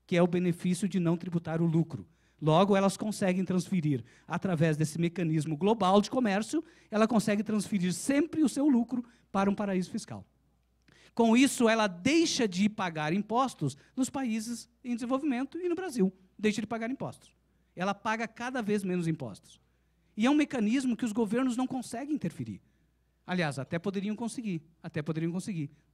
que é o benefício de não tributar o lucro. Logo, elas conseguem transferir, através desse mecanismo global de comércio, ela consegue transferir sempre o seu lucro para um paraíso fiscal. Com isso, ela deixa de pagar impostos nos países em desenvolvimento e no Brasil. Deixa de pagar impostos. Ela paga cada vez menos impostos. E é um mecanismo que os governos não conseguem interferir. Aliás, até poderiam conseguir,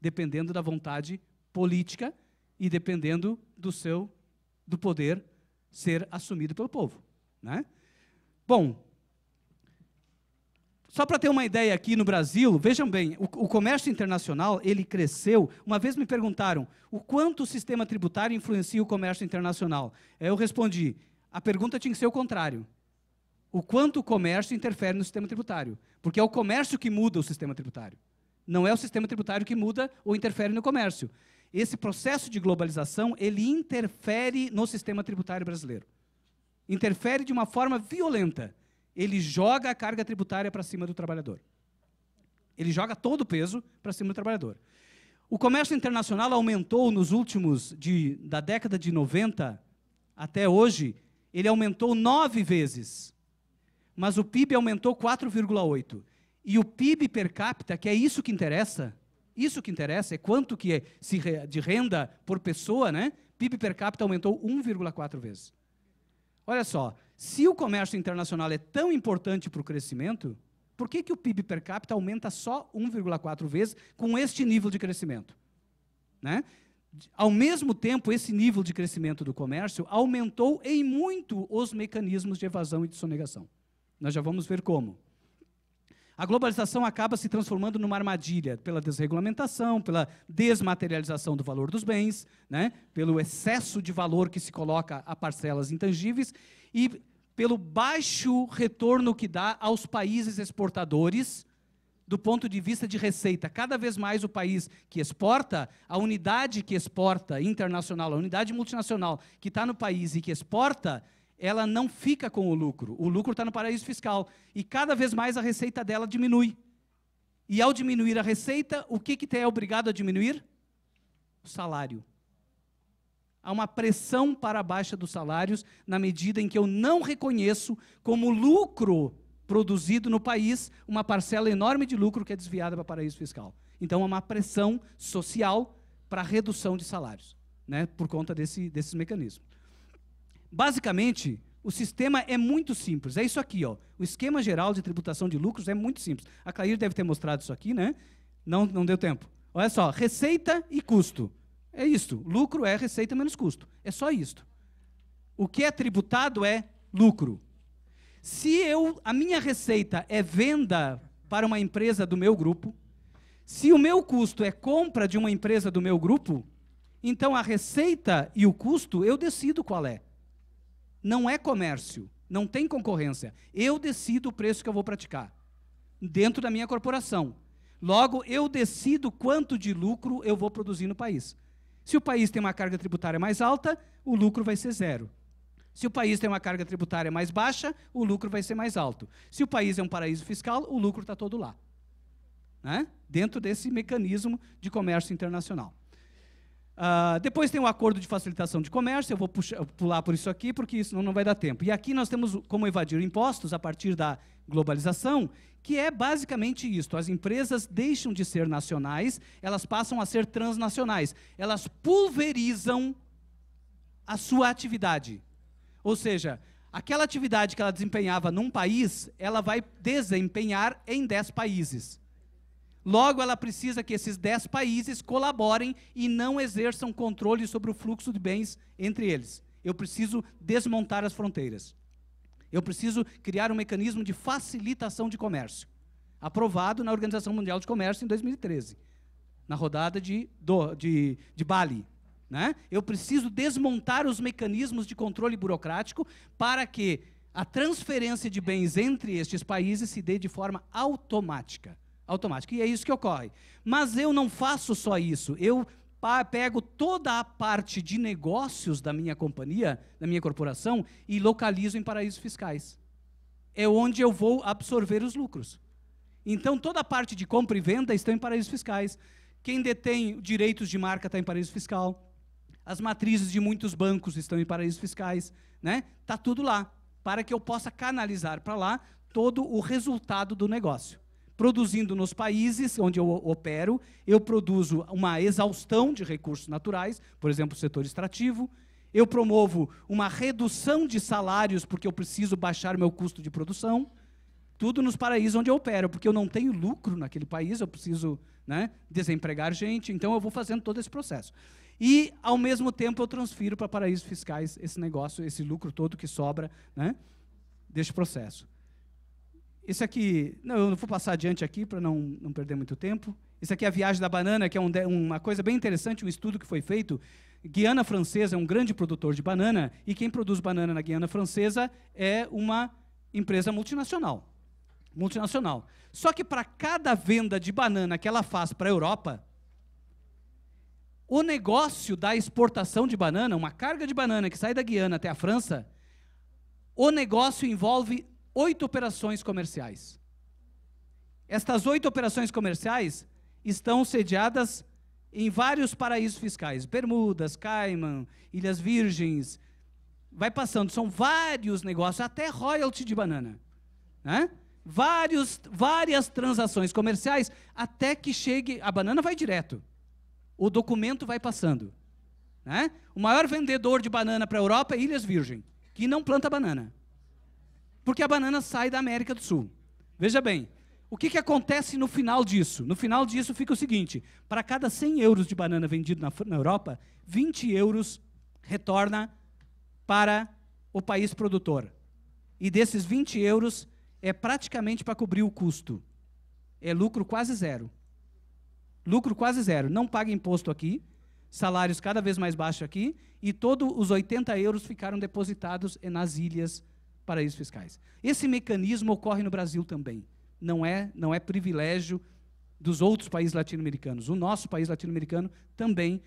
dependendo da vontade política e dependendo do poder ser assumido pelo povo, né? Bom, Só para ter uma ideia aqui no Brasil, vejam bem, o comércio internacional, ele cresceu. Uma vez me perguntaram, o quanto o sistema tributário influencia o comércio internacional? Eu respondi, a pergunta tinha que ser o contrário. O quanto o comércio interfere no sistema tributário. Porque é o comércio que muda o sistema tributário. Não é o sistema tributário que muda ou interfere no comércio. Esse processo de globalização, ele interfere no sistema tributário brasileiro. Interfere de uma forma violenta. Ele joga a carga tributária para cima do trabalhador. Ele joga todo o peso para cima do trabalhador. O comércio internacional aumentou nos últimos, da década de 90 até hoje, ele aumentou 9 vezes. Mas o PIB aumentou 4,8. E o PIB per capita, que é isso que interessa é quanto que é de renda por pessoa, né? PIB per capita aumentou 1,4 vezes. Olha só, se o comércio internacional é tão importante para o crescimento, por que o PIB per capita aumenta só 1,4 vezes com este nível de crescimento? Né? Ao mesmo tempo, esse nível de crescimento do comércio aumentou em muito os mecanismos de evasão e de sonegação. Nós já vamos ver como. A globalização acaba se transformando numa armadilha pela desregulamentação, pela desmaterialização do valor dos bens, né? Pelo excesso de valor que se coloca a parcelas intangíveis e pelo baixo retorno que dá aos países exportadores do ponto de vista de receita. Cada vez mais o país que exporta, a unidade que exporta internacional, a unidade multinacional que está no país e que exporta, ela não fica com o lucro está no paraíso fiscal, e cada vez mais a receita dela diminui. E ao diminuir a receita, o que é obrigado a diminuir? O salário. Há uma pressão para a baixa dos salários, na medida em que eu não reconheço como lucro produzido no país, uma parcela enorme de lucro que é desviada para o paraíso fiscal. Então, há uma pressão social para a redução de salários, né, por conta desses mecanismos. Basicamente, o sistema é muito simples. É isso aqui, ó. O esquema geral de tributação de lucros é muito simples. A Clair deve ter mostrado isso aqui, né? Não deu tempo. Olha só, receita e custo. É isso. Lucro é receita menos custo. É só isto. O que é tributado é lucro. Se a minha receita é venda para uma empresa do meu grupo, se o meu custo é compra de uma empresa do meu grupo, então a receita e o custo eu decido qual é. Não é comércio, não tem concorrência. Eu decido o preço que eu vou praticar, dentro da minha corporação. Logo, eu decido quanto de lucro eu vou produzir no país. Se o país tem uma carga tributária mais alta, o lucro vai ser zero. Se o país tem uma carga tributária mais baixa, o lucro vai ser mais alto. Se o país é um paraíso fiscal, o lucro está todo lá, né? Dentro desse mecanismo de comércio internacional. Depois tem o acordo de facilitação de comércio, eu vou pular por isso aqui, porque senão não vai dar tempo. E aqui nós temos como evadir impostos a partir da globalização, que é basicamente isto: as empresas deixam de ser nacionais, elas passam a ser transnacionais. Elas pulverizam a sua atividade. Ou seja, aquela atividade que ela desempenhava num país, ela vai desempenhar em 10 países. Logo, ela precisa que esses 10 países colaborem e não exerçam controle sobre o fluxo de bens entre eles. Eu preciso desmontar as fronteiras. Eu preciso criar um mecanismo de facilitação de comércio, aprovado na Organização Mundial de Comércio em 2013, na rodada de Bali. Né? Eu preciso desmontar os mecanismos de controle burocrático para que a transferência de bens entre estes países se dê de forma automática. E é isso que ocorre. Mas eu não faço só isso. Eu pego toda a parte de negócios da minha companhia, da minha corporação, e localizo em paraísos fiscais. É onde eu vou absorver os lucros. Então, toda a parte de compra e venda está em paraísos fiscais. Quem detém direitos de marca está em paraíso fiscal. As matrizes de muitos bancos estão em paraísos fiscais. Né? Está tudo lá, para que eu possa canalizar para lá todo o resultado do negócio. Produzindo nos países onde eu opero, eu produzo uma exaustão de recursos naturais, por exemplo, o setor extrativo. Eu promovo uma redução de salários, porque eu preciso baixar o meu custo de produção. Tudo nos paraísos onde eu opero, porque eu não tenho lucro naquele país, eu preciso, né, desempregar gente, então eu vou fazendo todo esse processo. E, ao mesmo tempo, eu transfiro para paraísos fiscais esse negócio, esse lucro todo que sobra, né, deste processo. Isso aqui, não, eu não vou passar adiante aqui para não perder muito tempo. Isso aqui é a viagem da banana, que é uma coisa bem interessante, um estudo que foi feito. Guiana Francesa é um grande produtor de banana, e quem produz banana na Guiana Francesa é uma empresa multinacional. Só que para cada venda de banana que ela faz para a Europa, o negócio da exportação de banana, uma carga de banana que sai da Guiana até a França, o negócio envolve 8 operações comerciais. Estas 8 operações comerciais estão sediadas em vários paraísos fiscais, Bermudas, Cayman, Ilhas Virgens, vai passando, são vários negócios, até royalty de banana, né? Várias transações comerciais, até que chegue, a banana vai direto, o documento vai passando, né? O maior vendedor de banana para a Europa é Ilhas Virgens, que não planta banana, porque a banana sai da América do Sul. Veja bem, o que acontece no final disso? No final disso fica o seguinte, para cada 100 euros de banana vendido na Europa, 20 euros retorna para o país produtor. E desses 20 euros, é praticamente para cobrir o custo. É lucro quase zero. Lucro quase zero. Não paga imposto aqui, salários cada vez mais baixos aqui, e todos os 80 euros ficaram depositados nas ilhas, paraísos fiscais. Esse mecanismo ocorre no Brasil também. Não é privilégio dos outros países latino-americanos. O nosso país latino-americano também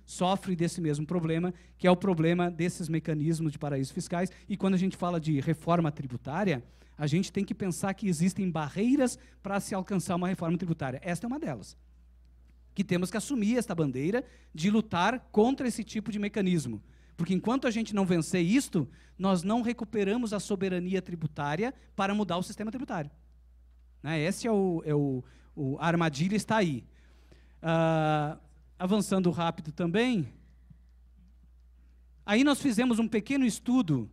sofre desse mesmo problema, que é o problema desses mecanismos de paraísos fiscais. E quando a gente fala de reforma tributária, a gente tem que pensar que existem barreiras para se alcançar uma reforma tributária. Esta é uma delas. Que temos que assumir esta bandeira de lutar contra esse tipo de mecanismo. Porque enquanto a gente não vencer isto, nós não recuperamos a soberania tributária para mudar o sistema tributário. Né? Esse a armadilha está aí. Avançando rápido também, aí nós fizemos um pequeno estudo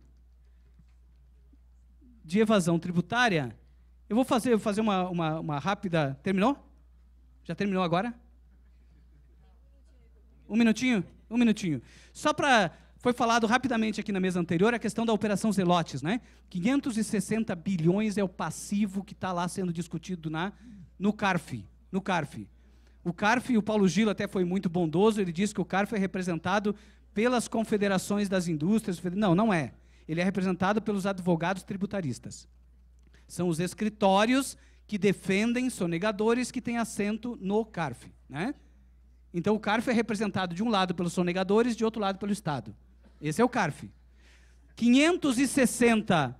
de evasão tributária. Eu vou fazer uma rápida... Terminou? Já terminou agora? Um minutinho? Um minutinho. Só para... Foi falado rapidamente aqui na mesa anterior a questão da Operação Zelotes, né? 560 bilhões é o passivo que está lá sendo discutido no CARF. O CARF, o Paulo Gilo até foi muito bondoso, ele disse que o CARF é representado pelas confederações das indústrias. Não é. Ele é representado pelos advogados tributaristas. São os escritórios que defendem sonegadores que têm assento no CARF, né? Então, o CARF é representado de um lado pelos sonegadores, de outro lado pelo Estado. Esse é o CARF. 560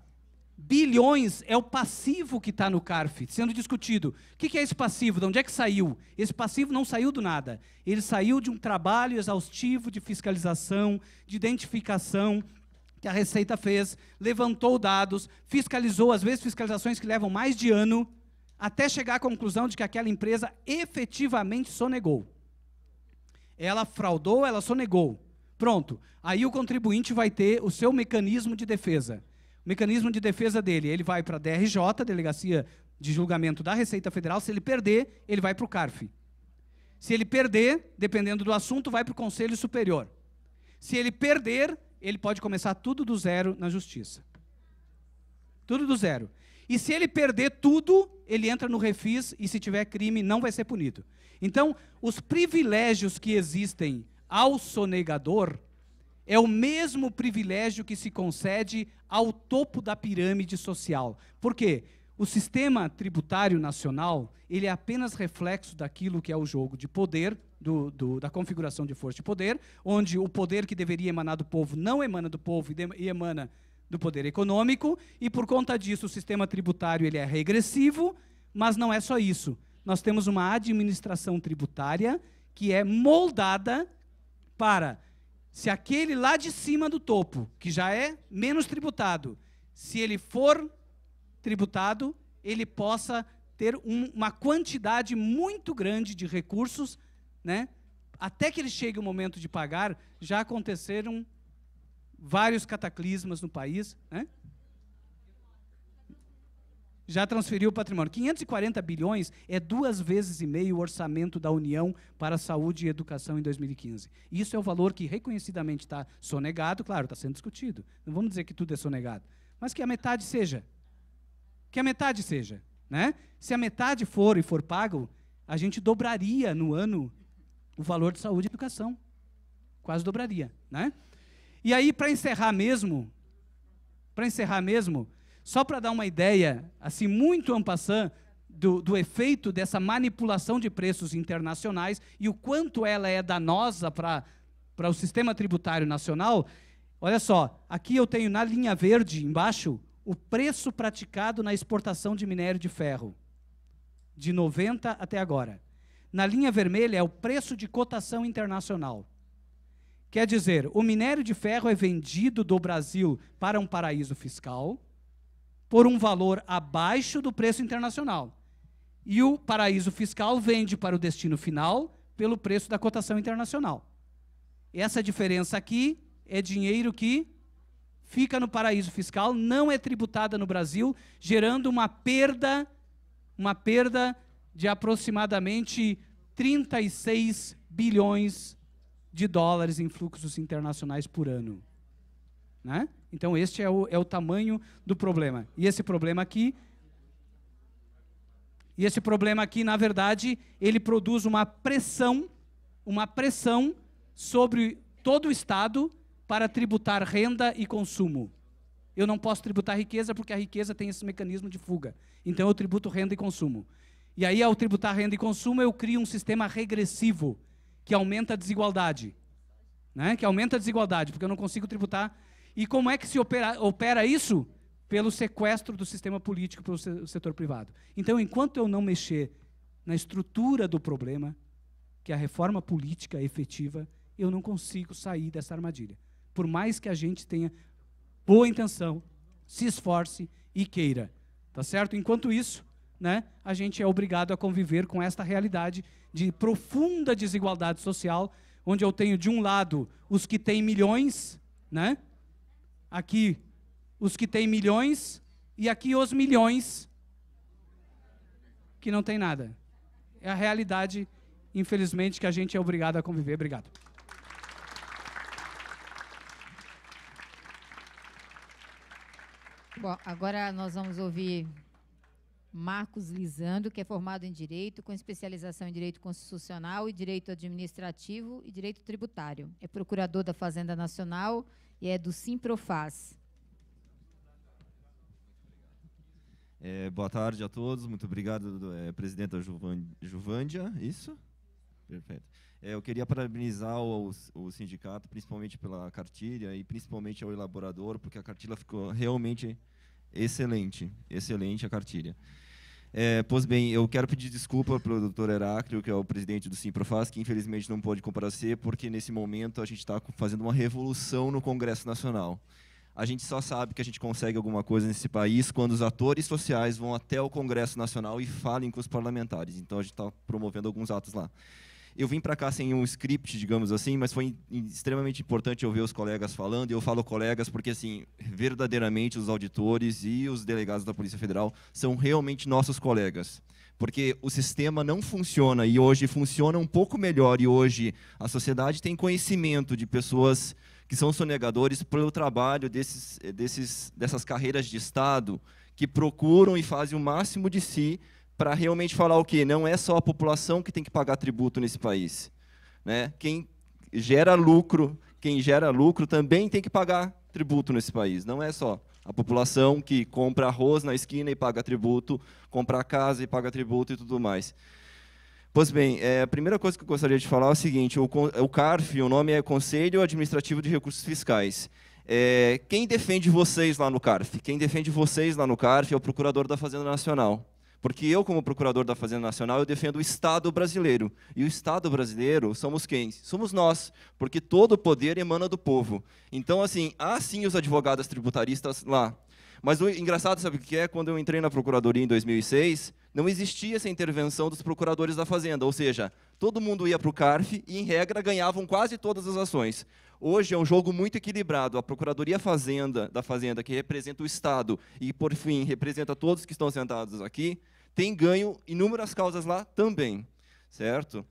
bilhões é o passivo que está no CARF, sendo discutido. O que é esse passivo? De onde é que saiu? Esse passivo não saiu do nada. Ele saiu de um trabalho exaustivo de fiscalização, de identificação, que a Receita fez, levantou dados, fiscalizou, às vezes fiscalizações que levam mais de ano, até chegar à conclusão de que aquela empresa efetivamente sonegou. Ela fraudou, ela sonegou. Pronto. Aí o contribuinte vai ter o seu mecanismo de defesa. O mecanismo de defesa dele, ele vai para a DRJ, Delegacia de Julgamento da Receita Federal. Se ele perder, ele vai para o CARF. Se ele perder, dependendo do assunto, vai para o Conselho Superior. Se ele perder, ele pode começar tudo do zero na Justiça. Tudo do zero. E se ele perder tudo, ele entra no refis e, se tiver crime, não vai ser punido. Então, os privilégios que existem ao sonegador é o mesmo privilégio que se concede ao topo da pirâmide social. Por quê? O sistema tributário nacional, ele é apenas reflexo daquilo que é o jogo de poder, da configuração de força de poder, onde o poder que deveria emanar do povo não emana do povo e emana do poder econômico, e por conta disso o sistema tributário ele é regressivo, mas não é só isso. Nós temos uma administração tributária que é moldada para, se aquele lá de cima do topo, que já é menos tributado, se ele for tributado, ele possa ter uma quantidade muito grande de recursos, né? Até que ele chegue o momento de pagar, já aconteceram vários cataclismas no país, né? Já transferiu o patrimônio. 540 bilhões é 2,5 vezes o orçamento da União para a saúde e educação em 2015. Isso é o valor que reconhecidamente está sonegado, claro, está sendo discutido. Não vamos dizer que tudo é sonegado, mas que a metade seja. Que a metade seja, né? Se a metade for pago, a gente dobraria no ano o valor de saúde e educação. Quase dobraria, né? E aí, para encerrar mesmo, só para dar uma ideia, assim, muito en passant, do efeito dessa manipulação de preços internacionais e o quanto ela é danosa para o sistema tributário nacional, olha só, aqui eu tenho na linha verde, embaixo, o preço praticado na exportação de minério de ferro, de 90 até agora. Na linha vermelha é o preço de cotação internacional. Quer dizer, o minério de ferro é vendido do Brasil para um paraíso fiscal por um valor abaixo do preço internacional. E o paraíso fiscal vende para o destino final pelo preço da cotação internacional. Essa diferença aqui é dinheiro que fica no paraíso fiscal, não é tributada no Brasil, gerando uma perda de aproximadamente 36 bilhões de dólares em fluxos internacionais por ano. Né? Então, este é o tamanho do problema. E esse problema aqui, na verdade, ele produz uma pressão sobre todo o Estado para tributar renda e consumo. Eu não posso tributar riqueza porque a riqueza tem esse mecanismo de fuga. Então, eu tributo renda e consumo. E aí, ao tributar renda e consumo, eu crio um sistema regressivo que aumenta a desigualdade. Né? Que aumenta a desigualdade, porque eu não consigo tributar. E como é que se opera isso? Pelo sequestro do sistema político pelo setor privado. Então, enquanto eu não mexer na estrutura do problema, que é a reforma política efetiva, eu não consigo sair dessa armadilha. Por mais que a gente tenha boa intenção, se esforce e queira. Tá certo? Enquanto isso, né, a gente é obrigado a conviver com esta realidade de profunda desigualdade social, onde eu tenho, de um lado, os que têm milhões, né? Aqui, os que têm milhões, e aqui os milhões que não têm nada. É a realidade, infelizmente, que a gente é obrigado a conviver. Obrigado. Bom, agora nós vamos ouvir Marcos Lisandro, que é formado em Direito, com especialização em Direito Constitucional e Direito Administrativo e Direito Tributário. É procurador da Fazenda Nacional e é do Simprofaz. Boa tarde a todos, muito obrigado, presidenta Juvândia, isso? Perfeito. Eu queria parabenizar o sindicato, principalmente pela cartilha e principalmente ao elaborador, porque a cartilha ficou realmente excelente a cartilha. Pois bem, eu quero pedir desculpa para o Dr. Heráclio, que é o presidente do Simprofaz, que infelizmente não pôde comparecer, porque nesse momento a gente está fazendo uma revolução no Congresso Nacional. A gente só sabe que a gente consegue alguma coisa nesse país quando os atores sociais vão até o Congresso Nacional e falem com os parlamentares. Então, a gente está promovendo alguns atos lá. Eu vim para cá sem um script, digamos assim, mas foi extremamente importante ouvir os colegas falando, e eu falo colegas porque, assim, verdadeiramente os auditores e os delegados da Polícia Federal são realmente nossos colegas. Porque o sistema não funciona, e hoje funciona um pouco melhor, e hoje a sociedade tem conhecimento de pessoas que são sonegadores pelo trabalho dessas carreiras de Estado, que procuram e fazem o máximo de si para realmente falar o quê? Não é só a população que tem que pagar tributo nesse país. Né? Quem gera lucro também tem que pagar tributo nesse país. Não é só a população que compra arroz na esquina e paga tributo, compra casa e paga tributo e tudo mais. Pois bem, a primeira coisa que eu gostaria de falar é o seguinte: o CARF, o nome é Conselho Administrativo de Recursos Fiscais. Quem defende vocês lá no CARF? Quem defende vocês lá no CARF é o Procurador da Fazenda Nacional. Porque eu, como Procurador da Fazenda Nacional, eu defendo o Estado brasileiro. E o Estado brasileiro somos quem? Somos nós, porque todo o poder emana do povo. Então, assim, há sim os advogados tributaristas lá. Mas o engraçado, sabe o que é? Quando eu entrei na Procuradoria em 2006, não existia essa intervenção dos procuradores da Fazenda, ou seja, todo mundo ia para o CARF e, em regra, ganhavam quase todas as ações. Hoje é um jogo muito equilibrado. A Procuradoria da Fazenda, que representa o Estado e, por fim, representa todos que estão sentados aqui, tem ganho inúmeras causas lá também, certo?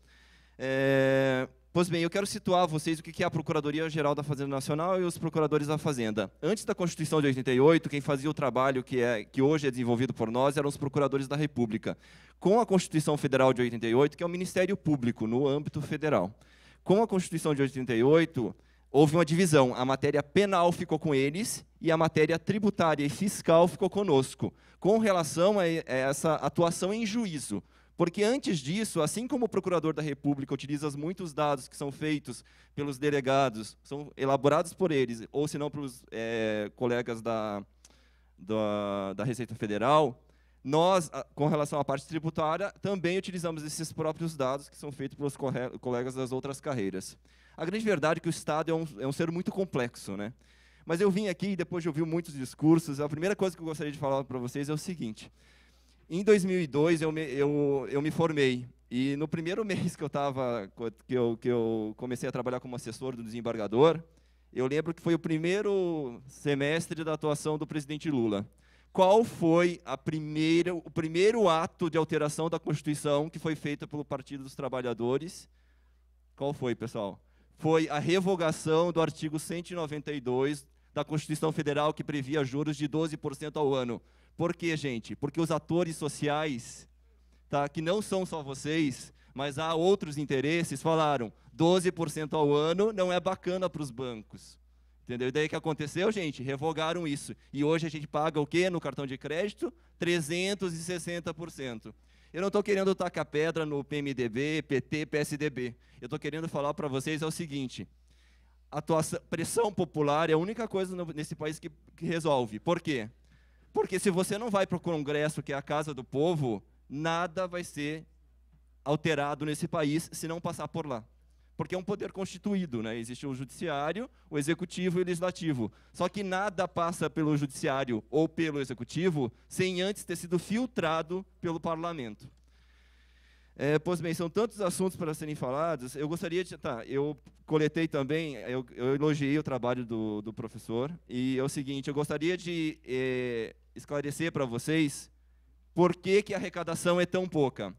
Pois bem, eu quero situar a vocês o que é a Procuradoria-Geral da Fazenda Nacional e os Procuradores da Fazenda. Antes da Constituição de 88, quem fazia o trabalho que hoje é desenvolvido por nós eram os Procuradores da República. Com a Constituição Federal de 88, que é o Ministério Público, no âmbito federal. Com a Constituição de 88, houve uma divisão. A matéria penal ficou com eles e a matéria tributária e fiscal ficou conosco, com relação a essa atuação em juízo. Porque antes disso, assim como o Procurador da República utiliza muitos dados que são feitos pelos delegados, são elaborados por eles, ou se não pelos colegas da Receita Federal, nós, com relação à parte tributária, também utilizamos esses próprios dados que são feitos pelos colegas das outras carreiras. A grande verdade é que o Estado é um ser muito complexo, né? Mas eu vim aqui, depois de ouvir muitos discursos, a primeira coisa que eu gostaria de falar para vocês é o seguinte. Em 2002, eu me formei, e no primeiro mês que eu comecei a trabalhar como assessor do desembargador, eu lembro que foi o primeiro semestre da atuação do presidente Lula. Qual foi o primeiro ato de alteração da Constituição que foi feito pelo Partido dos Trabalhadores? Qual foi, pessoal? Foi a revogação do artigo 192 da Constituição Federal, que previa juros de 12% ao ano. Por quê, gente? Porque os atores sociais, tá, que não são só vocês, mas há outros interesses, falaram 12% ao ano não é bacana para os bancos. Entendeu? E daí o que aconteceu, gente? Revogaram isso. E hoje a gente paga o quê no cartão de crédito? 360%. Eu não estou querendo tacar pedra no PMDB, PT, PSDB. Eu estou querendo falar para vocês é o seguinte, pressão popular é a única coisa nesse país que resolve. Por quê? Porque se você não vai para o Congresso, que é a casa do povo, nada vai ser alterado nesse país se não passar por lá. Porque é um poder constituído, né? Existe o judiciário, o executivo e o legislativo. Só que nada passa pelo judiciário ou pelo executivo sem antes ter sido filtrado pelo parlamento. Pois bem, são tantos assuntos para serem falados. Eu gostaria de... eu coletei também, eu elogiei o trabalho do professor, e é o seguinte, eu gostaria de esclarecer para vocês por que a arrecadação é tão pouca.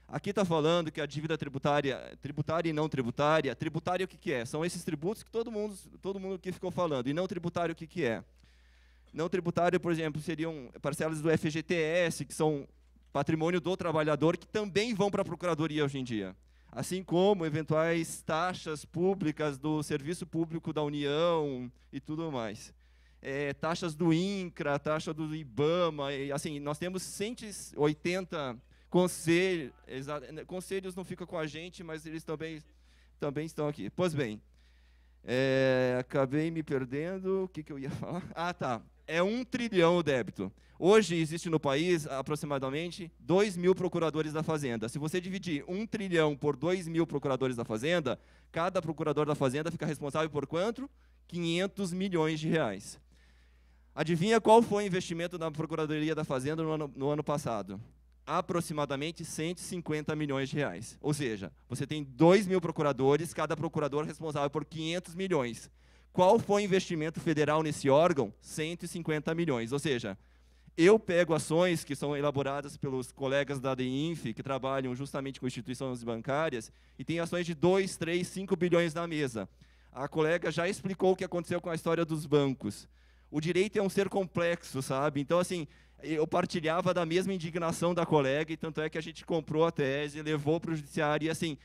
Aqui está falando que a dívida tributária e não tributária, tributária o que é? São esses tributos que todo mundo aqui ficou falando, e não tributário o que é? Não tributário, por exemplo, seriam parcelas do FGTS, que são patrimônio do trabalhador, que também vão para a Procuradoria hoje em dia. Assim como eventuais taxas públicas do Serviço Público da União e tudo mais. Taxas do INCRA, taxa do IBAMA, e, assim, nós temos 180 conselhos, conselhos não ficam com a gente, mas eles também estão aqui. Pois bem, acabei me perdendo, o que eu ia falar? Ah, tá, é 1 trilhão o débito. Hoje existe no país aproximadamente 2.000 procuradores da Fazenda. Se você dividir 1 trilhão por 2.000 procuradores da Fazenda, cada procurador da Fazenda fica responsável por quanto? 500 milhões de reais. Adivinha qual foi o investimento da Procuradoria da Fazenda no ano passado? Aproximadamente 150 milhões de reais. Ou seja, você tem 2.000 procuradores, cada procurador responsável por 500 milhões. Qual foi o investimento federal nesse órgão? 150 milhões. Ou seja, eu pego ações que são elaboradas pelos colegas da DINF, que trabalham justamente com instituições bancárias, e tem ações de 2, 3, 5 bilhões na mesa. A colega já explicou o que aconteceu com a história dos bancos. O direito é um ser complexo, sabe? Então, assim, eu partilhava da mesma indignação da colega, e tanto é que a gente comprou a tese, levou para o judiciário, e assim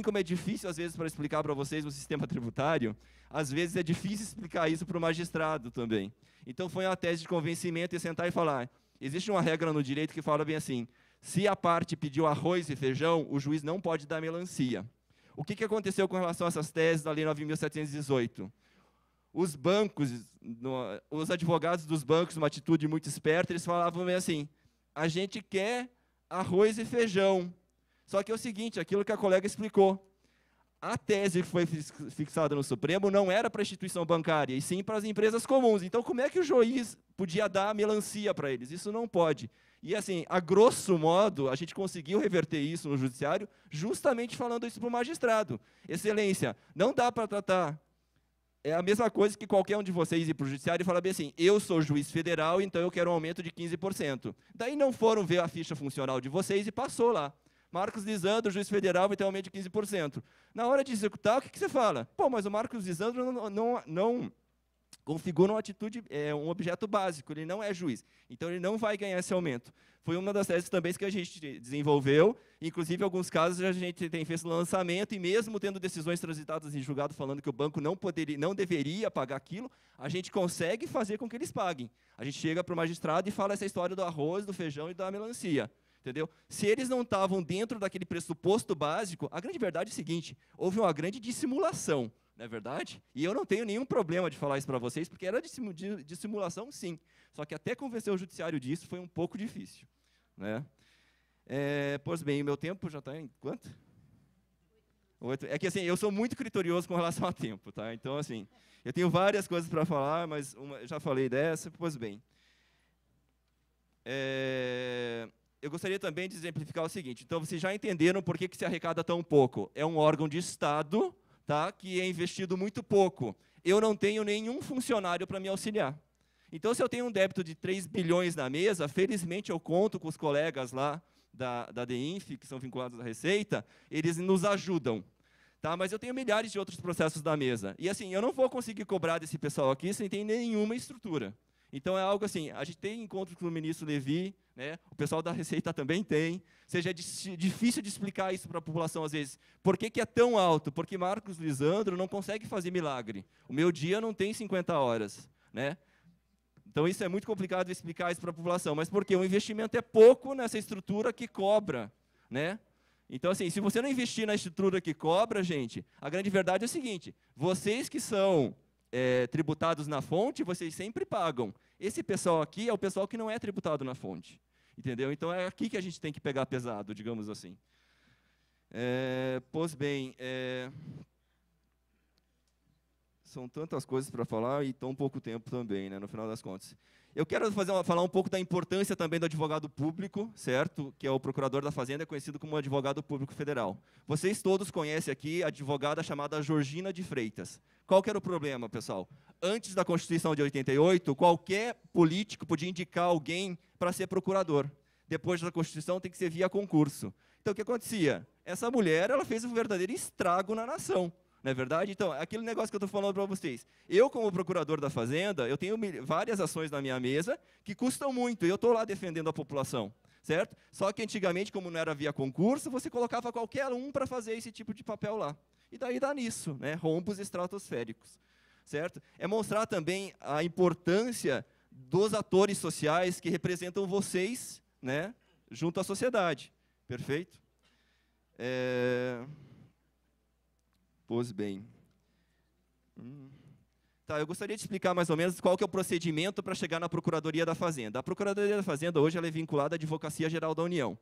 como é difícil, às vezes, para explicar para vocês o sistema tributário, às vezes é difícil explicar isso para o magistrado também. Então, foi uma tese de convencimento e sentar e falar, existe uma regra no direito que fala bem assim, se a parte pediu arroz e feijão, o juiz não pode dar melancia. O que aconteceu com relação a essas teses da Lei 9.718? Os bancos, os advogados dos bancos, uma atitude muito esperta, eles falavam bem assim, a gente quer arroz e feijão. Só que é o seguinte, aquilo que a colega explicou, a tese que foi fixada no Supremo não era para a instituição bancária, e sim para as empresas comuns. Então, como é que o juiz podia dar melancia para eles? Isso não pode. E, assim, a grosso modo, a gente conseguiu reverter isso no judiciário, justamente falando isso para o magistrado. Excelência, não dá para tratar... É a mesma coisa que qualquer um de vocês ir para o judiciário e falar bem assim, eu sou juiz federal, então eu quero um aumento de 15%. Daí não foram ver a ficha funcional de vocês e passou lá. Marcos Lisandro, juiz federal, vai ter aumento de 15%. Na hora de executar, o que você fala? Pô, mas o Marcos Lisandro não configura uma atitude, um objeto básico, ele não é juiz. Então, ele não vai ganhar esse aumento. Foi uma das teses também que a gente desenvolveu, inclusive, em alguns casos, a gente tem feito lançamento, e mesmo tendo decisões transitadas em julgado falando que o banco não deveria pagar aquilo, a gente consegue fazer com que eles paguem. A gente chega para o magistrado e fala essa história do arroz, do feijão e da melancia. Entendeu? Se eles não estavam dentro daquele pressuposto básico, a grande verdade é o seguinte, houve uma grande dissimulação, não é verdade? E eu não tenho nenhum problema de falar isso para vocês, porque era dissimulação, sim. Só que até convencer o judiciário disso foi um pouco difícil. Né? Pois bem, o meu tempo já está em quanto? 8. É que assim, eu sou muito criterioso com relação ao tempo. Tá? Então, assim, eu tenho várias coisas para falar, mas já falei dessa, pois bem. Eu gostaria também de exemplificar o seguinte. Então, vocês já entenderam por que se arrecada tão pouco. É um órgão de Estado, tá, que é investido muito pouco. Eu não tenho nenhum funcionário para me auxiliar. Então, se eu tenho um débito de 3 bilhões na mesa, felizmente eu conto com os colegas lá da DEINF, que são vinculados à Receita, eles nos ajudam. Tá? Mas eu tenho milhares de outros processos na mesa. E assim, eu não vou conseguir cobrar desse pessoal aqui sem ter nenhuma estrutura. Então, é algo assim, a gente tem encontros com o ministro Levi, né? O pessoal da Receita também tem. Ou seja, é difícil de explicar isso para a população, às vezes. Por que é tão alto? Porque Marcos Lisandro não consegue fazer milagre. O meu dia não tem 50 horas. Né? Então, isso é muito complicado de explicar isso para a população. Mas por quê? O investimento é pouco nessa estrutura que cobra. Né? Então, assim, se você não investir na estrutura que cobra, gente, a grande verdade é o seguinte, vocês que são tributados na fonte, vocês sempre pagam. Esse pessoal aqui é o pessoal que não é tributado na fonte. Entendeu? Então, é aqui que a gente tem que pegar pesado, digamos assim. Pois bem, são tantas coisas para falar e tão pouco tempo também, né, no final das contas. Eu quero falar um pouco da importância também do advogado público, certo? Que é o procurador da Fazenda, é conhecido como advogado público federal. Vocês todos conhecem aqui a advogada chamada Georgina de Freitas. Qual que era o problema, pessoal? Antes da Constituição de 88, qualquer político podia indicar alguém para ser procurador. Depois da Constituição, tem que ser via concurso. Então, o que acontecia? Essa mulher, ela fez um verdadeiro estrago na nação. Não é verdade? Então, aquele negócio que eu estou falando para vocês. Eu, como procurador da Fazenda, eu tenho várias ações na minha mesa que custam muito, e eu estou lá defendendo a população. Certo? Só que antigamente, como não era via concurso, você colocava qualquer um para fazer esse tipo de papel lá. E daí dá nisso, né? Rombos estratosféricos. Certo? É mostrar também a importância dos atores sociais que representam vocês, né, junto à sociedade. Perfeito? Pois bem. Tá, eu gostaria de explicar mais ou menos qual que é o procedimento para chegar na Procuradoria da Fazenda. A Procuradoria da Fazenda hoje ela é vinculada à Advocacia Geral da União.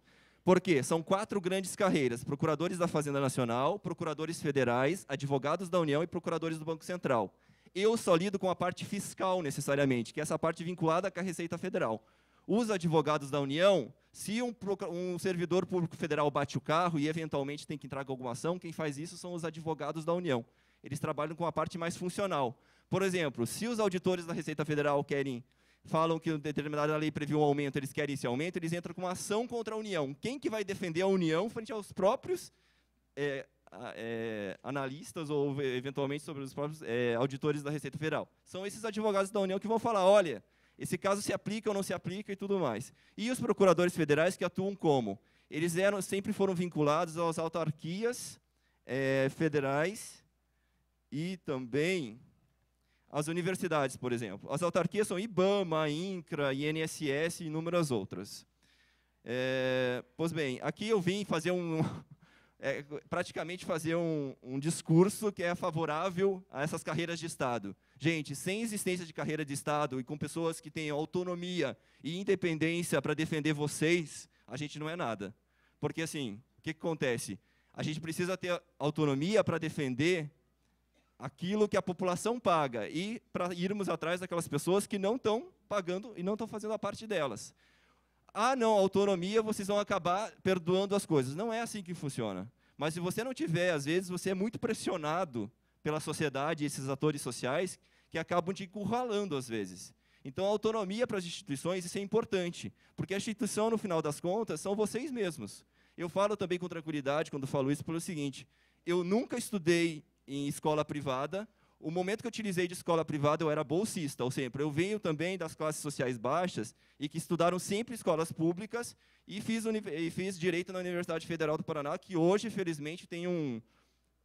Por quê? São 4 grandes carreiras: procuradores da Fazenda Nacional, procuradores federais, advogados da União e procuradores do Banco Central. Eu só lido com a parte fiscal, necessariamente, que é essa parte vinculada com a Receita Federal. Os advogados da União, se um servidor público federal bate o carro e, eventualmente, tem que entrar com alguma ação, quem faz isso são os advogados da União. Eles trabalham com a parte mais funcional. Por exemplo, se os auditores da Receita Federal falam que determinada lei previu um aumento, eles querem esse aumento, eles entram com uma ação contra a União. Quem que vai defender a União frente aos próprios analistas ou, eventualmente, sobre os próprios auditores da Receita Federal? São esses advogados da União que vão falar, olha, esse caso se aplica ou não se aplica e tudo mais. E os procuradores federais que atuam como? Eles sempre foram vinculados às autarquias federais e também às universidades, por exemplo. As autarquias são IBAMA, INCRA, INSS e inúmeras outras. Pois bem, aqui eu vim fazer praticamente fazer um discurso que é favorável a essas carreiras de Estado. Gente, sem existência de carreira de Estado e com pessoas que têm autonomia e independência para defender vocês, a gente não é nada. Porque, assim, o que acontece? A gente precisa ter autonomia para defender aquilo que a população paga e para irmos atrás daquelas pessoas que não estão pagando e não estão fazendo a parte delas. Ah, não, autonomia, vocês vão acabar perdoando as coisas. Não é assim que funciona. Mas se você não tiver, às vezes, você é muito pressionado pela sociedade e esses atores sociais que acabam te encurralando, às vezes. Então, a autonomia para as instituições, isso é importante, porque a instituição, no final das contas, são vocês mesmos. Eu falo também com tranquilidade, quando falo isso, pelo seguinte: eu nunca estudei em escola privada. O momento que eu utilizei de escola privada, eu era bolsista, ou seja, eu venho também das classes sociais baixas e que estudaram sempre escolas públicas e fiz Direito na Universidade Federal do Paraná, que hoje, felizmente, tem um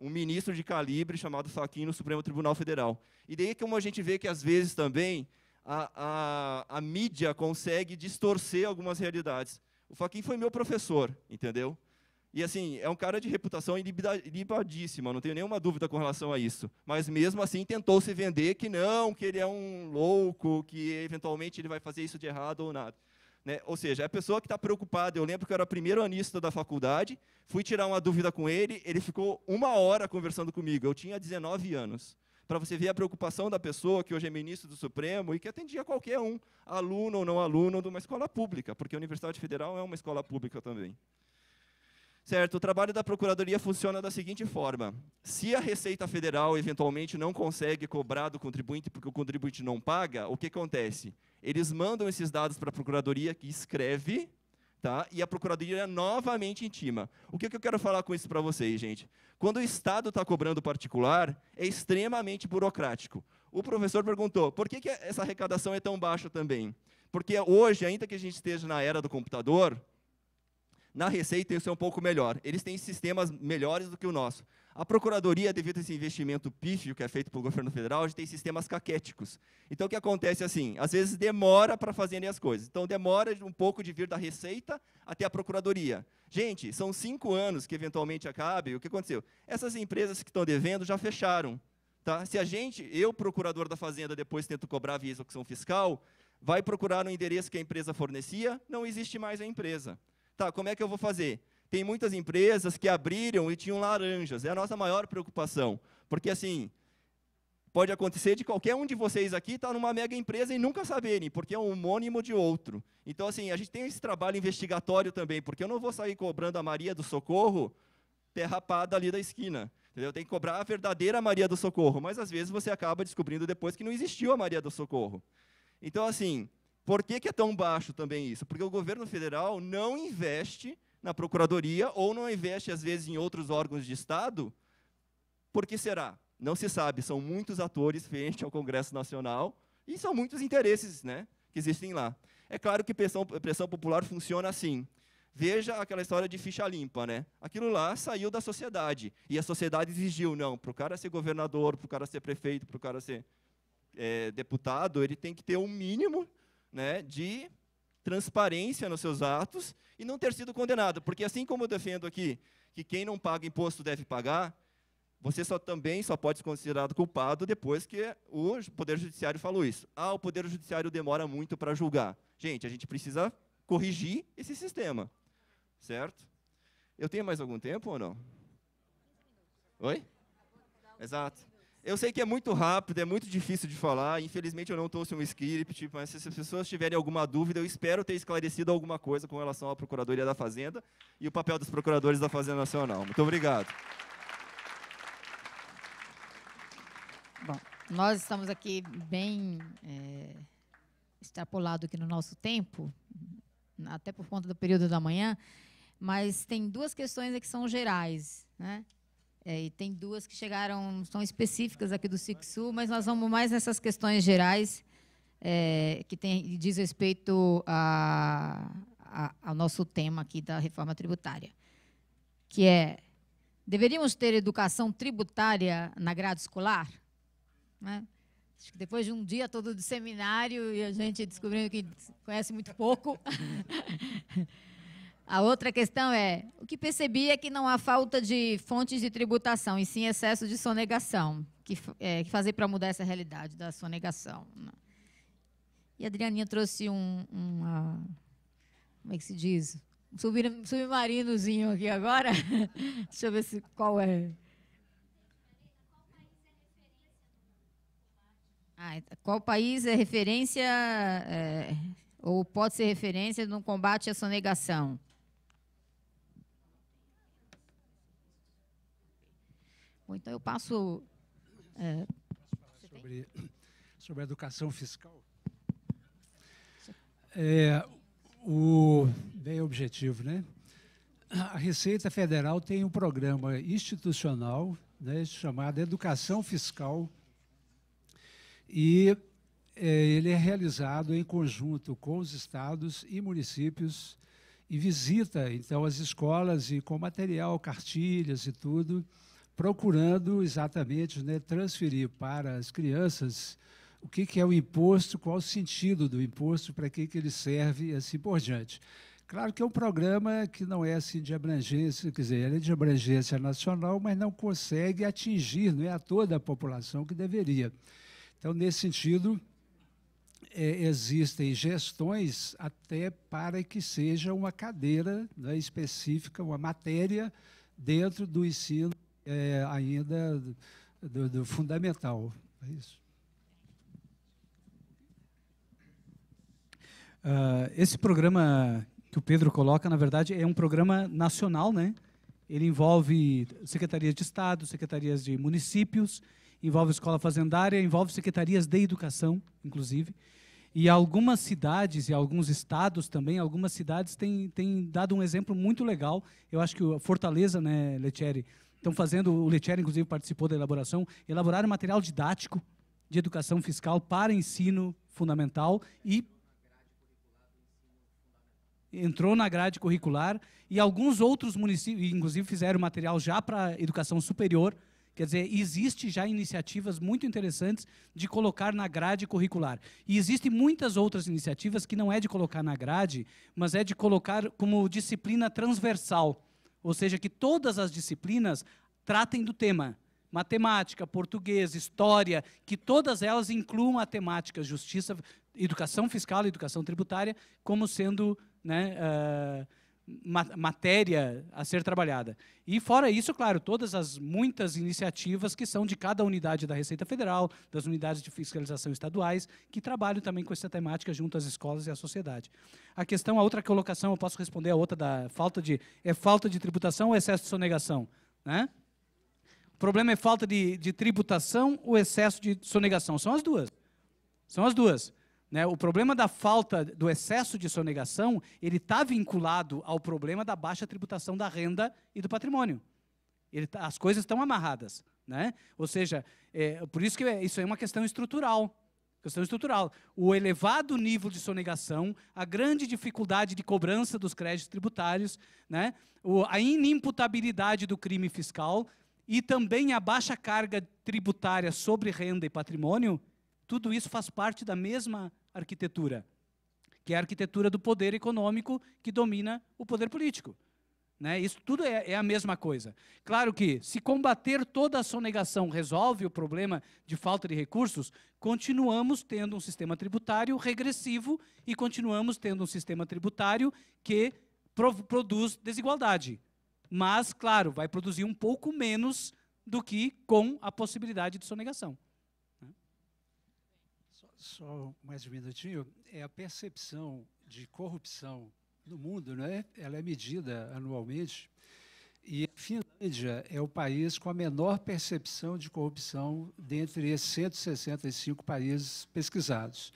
ministro de calibre chamado Fachin no Supremo Tribunal Federal. E daí como a gente vê que, às vezes, também a mídia consegue distorcer algumas realidades. O Fachin foi meu professor, entendeu? E, assim, é um cara de reputação ilibadíssima, não tenho nenhuma dúvida com relação a isso. Mas, mesmo assim, tentou se vender que não, que ele é um louco, que, eventualmente, ele vai fazer isso de errado ou nada. Né? Ou seja, é a pessoa que está preocupada. Eu lembro que eu era primeiro anista da faculdade, fui tirar uma dúvida com ele, ele ficou 1 hora conversando comigo. Eu tinha 19 anos. Para você ver a preocupação da pessoa, que hoje é ministro do Supremo, e que atendia qualquer um, aluno ou não aluno, de uma escola pública, porque a Universidade Federal é uma escola pública também. Certo, o trabalho da Procuradoria funciona da seguinte forma: se a Receita Federal, eventualmente, não consegue cobrar do contribuinte porque o contribuinte não paga, o que acontece? Eles mandam esses dados para a Procuradoria, que escreve, tá? E a Procuradoria novamente intima. O que eu quero falar com isso para vocês, gente? Quando o Estado está cobrando particular, é extremamente burocrático. O professor perguntou, por que essa arrecadação é tão baixa também? Porque hoje, ainda que a gente esteja na era do computador, na Receita isso é um pouco melhor. Eles têm sistemas melhores do que o nosso. A Procuradoria, devido a esse investimento pífio que é feito pelo governo federal, a gente tem sistemas caquéticos. Então, o que acontece assim? Às vezes demora para fazerem as coisas. Então, demora um pouco de vir da Receita até a Procuradoria. Gente, são 5 anos que eventualmente acabe. O que aconteceu? Essas empresas que estão devendo já fecharam. Tá? Se eu, procurador da Fazenda, depois tento cobrar via execução fiscal, vai procurar no endereço que a empresa fornecia, não existe mais a empresa. Tá, como é que eu vou fazer? Tem muitas empresas que abriram e tinham laranjas. É a nossa maior preocupação. Porque, assim, pode acontecer de qualquer um de vocês aqui estar numa mega empresa e nunca saberem, porque é um homônimo de outro. Então, assim, a gente tem esse trabalho investigatório também, porque eu não vou sair cobrando a Maria do Socorro derrapada ali da esquina. Entendeu? Tem que cobrar a verdadeira Maria do Socorro. Mas, às vezes, você acaba descobrindo depois que não existiu a Maria do Socorro. Então, assim, por que é tão baixo também isso? Porque o governo federal não investe na Procuradoria ou não investe, às vezes, em outros órgãos de Estado. Por que será? Não se sabe. São muitos atores frente ao Congresso Nacional e são muitos interesses, né, que existem lá. É claro que pressão popular funciona assim. Veja aquela história de ficha limpa, né? Aquilo lá saiu da sociedade. E a sociedade exigiu, não, para o cara ser governador, para o cara ser prefeito, para o cara ser deputado, ele tem que ter um mínimo, né, de transparência nos seus atos e não ter sido condenado. Porque, assim como eu defendo aqui que quem não paga imposto deve pagar, você também só pode ser considerado culpado depois que o Poder Judiciário falou isso. O Poder Judiciário demora muito para julgar. Gente, a gente precisa corrigir esse sistema. Certo? Eu tenho mais algum tempo ou não? Oi? Exato. Eu sei que é muito rápido, é muito difícil de falar. Infelizmente, eu não trouxe um script, mas se as pessoas tiverem alguma dúvida, eu espero ter esclarecido alguma coisa com relação à Procuradoria da Fazenda e o papel dos procuradores da Fazenda Nacional. Muito obrigado. Bom, nós estamos aqui bem extrapolado aqui no nosso tempo, até por conta do período da manhã, mas tem 2 questões aqui que são gerais, né? E tem 2 que são específicas aqui do SICSU, mas nós vamos mais nessas questões gerais que diz respeito ao nosso tema aqui da reforma tributária, que é: deveríamos ter educação tributária na grade escolar? Né? Acho que depois de um dia todo de seminário e a gente descobrindo que conhece muito pouco. A outra questão é: o que percebi é que não há falta de fontes de tributação, e sim excesso de sonegação. Que fazer para mudar essa realidade da sonegação? E a Adrianinha trouxe como é que se diz? Um submarinozinho aqui agora. Deixa eu ver qual é. Qual país é referência, ou pode ser referência no combate à sonegação? Bom, então eu passo... Sobre a educação fiscal. Bem objetivo, né? A Receita Federal tem um programa institucional, né, chamado Educação Fiscal, e ele é realizado em conjunto com os estados e municípios e visita, então, as escolas e com material, cartilhas e tudo, procurando exatamente, né, transferir para as crianças o que é o imposto, qual o sentido do imposto, para que ele serve e assim por diante. Claro que é um programa que não é assim de abrangência, quer dizer, ele é de abrangência nacional, mas não consegue atingir, não é, a toda a população que deveria. Então, nesse sentido, existem gestões até para que seja uma cadeira, né, específica, uma matéria dentro do ensino ainda do fundamental. É isso. Esse programa que o Pedro coloca, na verdade, é um programa nacional, né? Ele envolve secretarias de Estado, secretarias de municípios, envolve escola fazendária, envolve secretarias de educação, inclusive. E algumas cidades e alguns estados também, algumas cidades têm dado um exemplo muito legal. Eu acho que a Fortaleza, né, Lettieri, estão fazendo, o Lettieri, inclusive, participou da elaboração, elaboraram material didático de educação fiscal para ensino fundamental e entrou na grade curricular, e alguns outros municípios, inclusive, fizeram material já para educação superior. Quer dizer, existe já iniciativas muito interessantes de colocar na grade curricular. E existem muitas outras iniciativas que não é de colocar na grade, mas é de colocar como disciplina transversal. Ou seja, que todas as disciplinas tratem do tema. Matemática, português, história, que todas elas incluam a temática justiça, educação fiscal e educação tributária como sendo, né, matéria a ser trabalhada. E fora isso, claro, todas as muitas iniciativas que são de cada unidade da Receita Federal, das unidades de fiscalização estaduais, que trabalham também com essa temática junto às escolas e à sociedade. A outra colocação, eu posso responder a outra da falta de tributação ou excesso de sonegação, né? O problema é falta de tributação ou excesso de sonegação? São as duas. São as duas. Né? O problema da falta, do excesso de sonegação, ele está vinculado ao problema da baixa tributação da renda e do patrimônio. As coisas estão amarradas. Né? Ou seja, por isso que isso é uma questão estrutural. O elevado nível de sonegação, a grande dificuldade de cobrança dos créditos tributários, né? A inimputabilidade do crime fiscal e também a baixa carga tributária sobre renda e patrimônio, tudo isso faz parte da mesma arquitetura, que é a arquitetura do poder econômico que domina o poder político. Né? Isso tudo é a mesma coisa. Claro que, se combater toda a sonegação resolve o problema de falta de recursos, continuamos tendo um sistema tributário regressivo e continuamos tendo um sistema tributário que produz desigualdade. Mas, claro, vai produzir um pouco menos do que com a possibilidade de sonegação. Só mais um minutinho. A percepção de corrupção no mundo, né? Ela é medida anualmente, e a Finlândia é o país com a menor percepção de corrupção dentre esses 165 países pesquisados.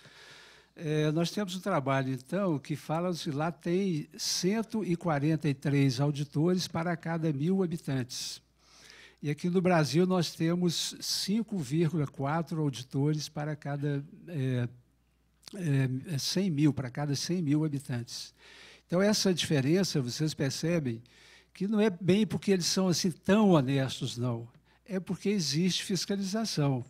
Nós temos um trabalho, então, que fala que lá tem 143 auditores para cada 1.000 habitantes. E aqui no Brasil nós temos 5,4 auditores para cada 100 mil, para cada 100 mil habitantes. Então, essa diferença, vocês percebem, que não é bem porque eles são assim tão honestos, não. É porque existe fiscalização.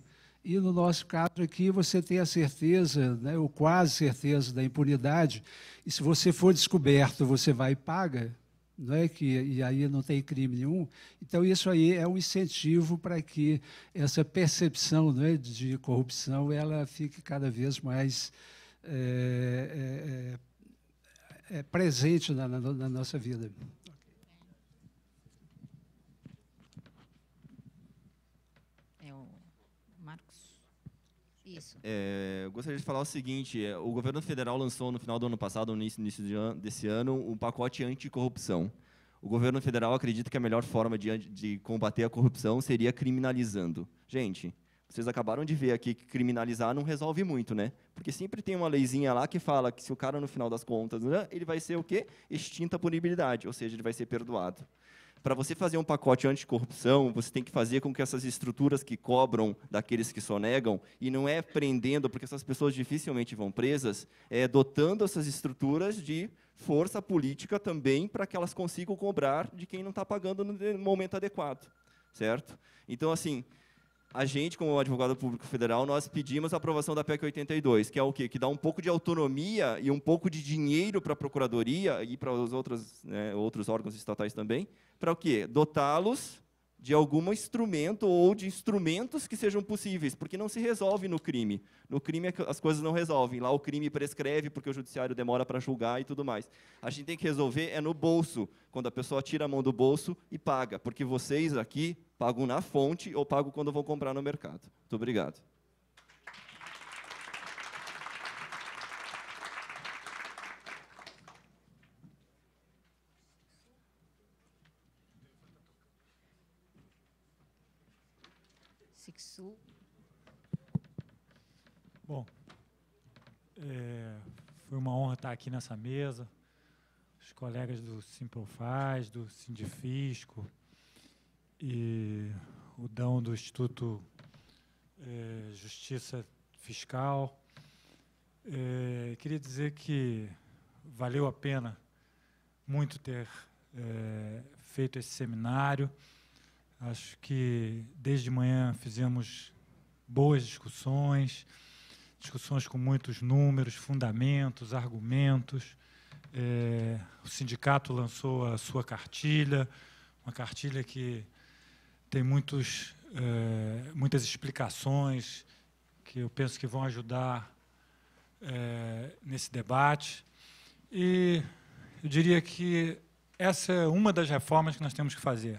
E, no nosso caso aqui, você tem a certeza, né, ou quase certeza da impunidade, e se você for descoberto, você vai e paga, não é? E aí não tem crime nenhum. Então, isso aí é um incentivo para que essa percepção, não é, de corrupção ela fique cada vez mais presente na nossa vida. Isso. Eu gostaria de falar o seguinte: o governo federal lançou no final do ano passado, no início desse ano, um pacote anticorrupção. O governo federal acredita que a melhor forma de combater a corrupção seria criminalizando. Gente, Vocês acabaram de ver aqui que criminalizar não resolve muito, né? Porque sempre tem uma leizinha lá que fala que se o cara, no final das contas, né, ele vai ser o quê? Extinta a punibilidade, ou seja, ele vai ser perdoado. Para você fazer um pacote anticorrupção, você tem que fazer com que essas estruturas que cobram daqueles que sonegam, e não é prendendo, porque essas pessoas dificilmente vão presas, é dotando essas estruturas de força política também para que elas consigam cobrar de quem não está pagando no momento adequado, certo? Então, assim, a gente, como advogado público federal, nós pedimos a aprovação da PEC 82, que é o quê? Que dá um pouco de autonomia e um pouco de dinheiro para a Procuradoria e para os outros, né, outros órgãos estatais também, para o quê? Dotá-los de algum instrumento ou de instrumentos que sejam possíveis, porque não se resolve no crime. No crime as coisas não resolvem. Lá o crime prescreve porque o judiciário demora para julgar e tudo mais. A gente tem que resolver é no bolso, quando a pessoa tira a mão do bolso e paga, porque vocês aqui pagam na fonte ou pagam quando vão comprar no mercado. Muito obrigado. Sixu. Bom, foi uma honra estar aqui nessa mesa. Os colegas do Simplofaz, do Sindifisco e o Dão do Instituto Justiça Fiscal. Queria dizer que valeu a pena muito ter feito esse seminário. Acho que desde manhã fizemos boas discussões com muitos números, fundamentos, argumentos. O sindicato lançou a sua cartilha, uma cartilha que tem muitas explicações que eu penso que vão ajudar nesse debate. E eu diria que essa é uma das reformas que nós temos que fazer.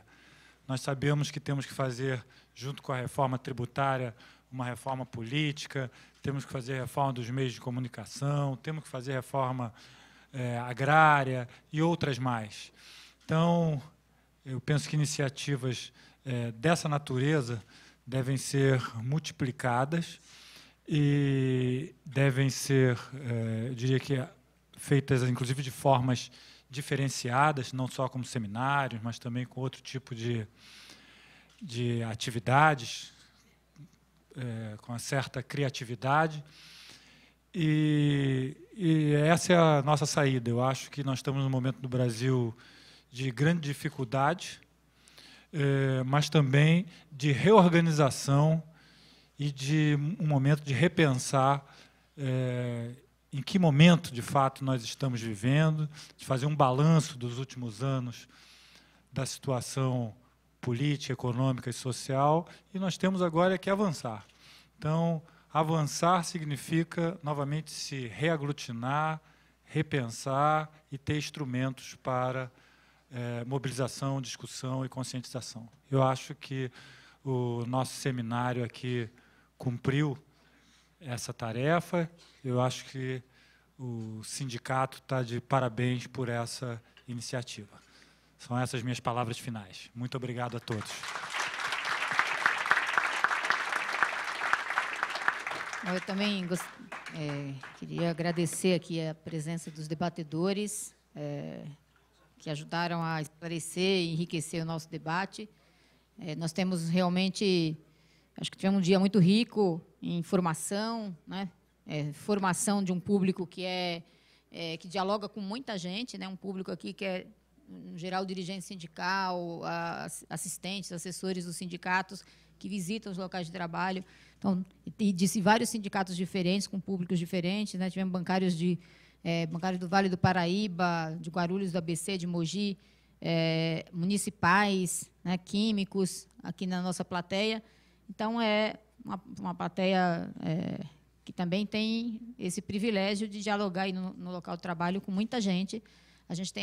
Nós sabemos que temos que fazer, junto com a reforma tributária, uma reforma política, temos que fazer reforma dos meios de comunicação, temos que fazer reforma agrária e outras mais. Então, eu penso que iniciativas dessa natureza devem ser multiplicadas e devem ser, eu diria que, feitas, inclusive, de formas diferenciadas, não só como seminários, mas também com outro tipo de atividades, com uma certa criatividade. E essa é a nossa saída. Eu acho que nós estamos num momento do Brasil de grande dificuldade, mas também de reorganização e de um momento de repensar em que momento, de fato, nós estamos vivendo, de fazer um balanço dos últimos anos da situação política, econômica e social, e nós temos agora que avançar. Então, avançar significa, novamente, se reaglutinar, repensar e ter instrumentos para mobilização, discussão e conscientização. Eu acho que o nosso seminário aqui cumpriu essa tarefa. Eu acho que o sindicato está de parabéns por essa iniciativa. São essas minhas palavras finais. Muito obrigado a todos. Eu também queria agradecer aqui a presença dos debatedores, que ajudaram a esclarecer e enriquecer o nosso debate. Nós temos realmente, acho que tivemos um dia muito rico em informação, né? Formação de um público que dialoga com muita gente, né? Um público aqui que é, em geral, dirigente sindical, assistentes, assessores dos sindicatos que visitam os locais de trabalho. Então, e de vários sindicatos diferentes, com públicos diferentes, né? Tivemos bancários do Vale do Paraíba, de Guarulhos, do ABC, de Mogi, municipais, né? Químicos, aqui na nossa plateia. Então, é uma plateia que também tem esse privilégio de dialogar aí no local de trabalho com muita gente. A gente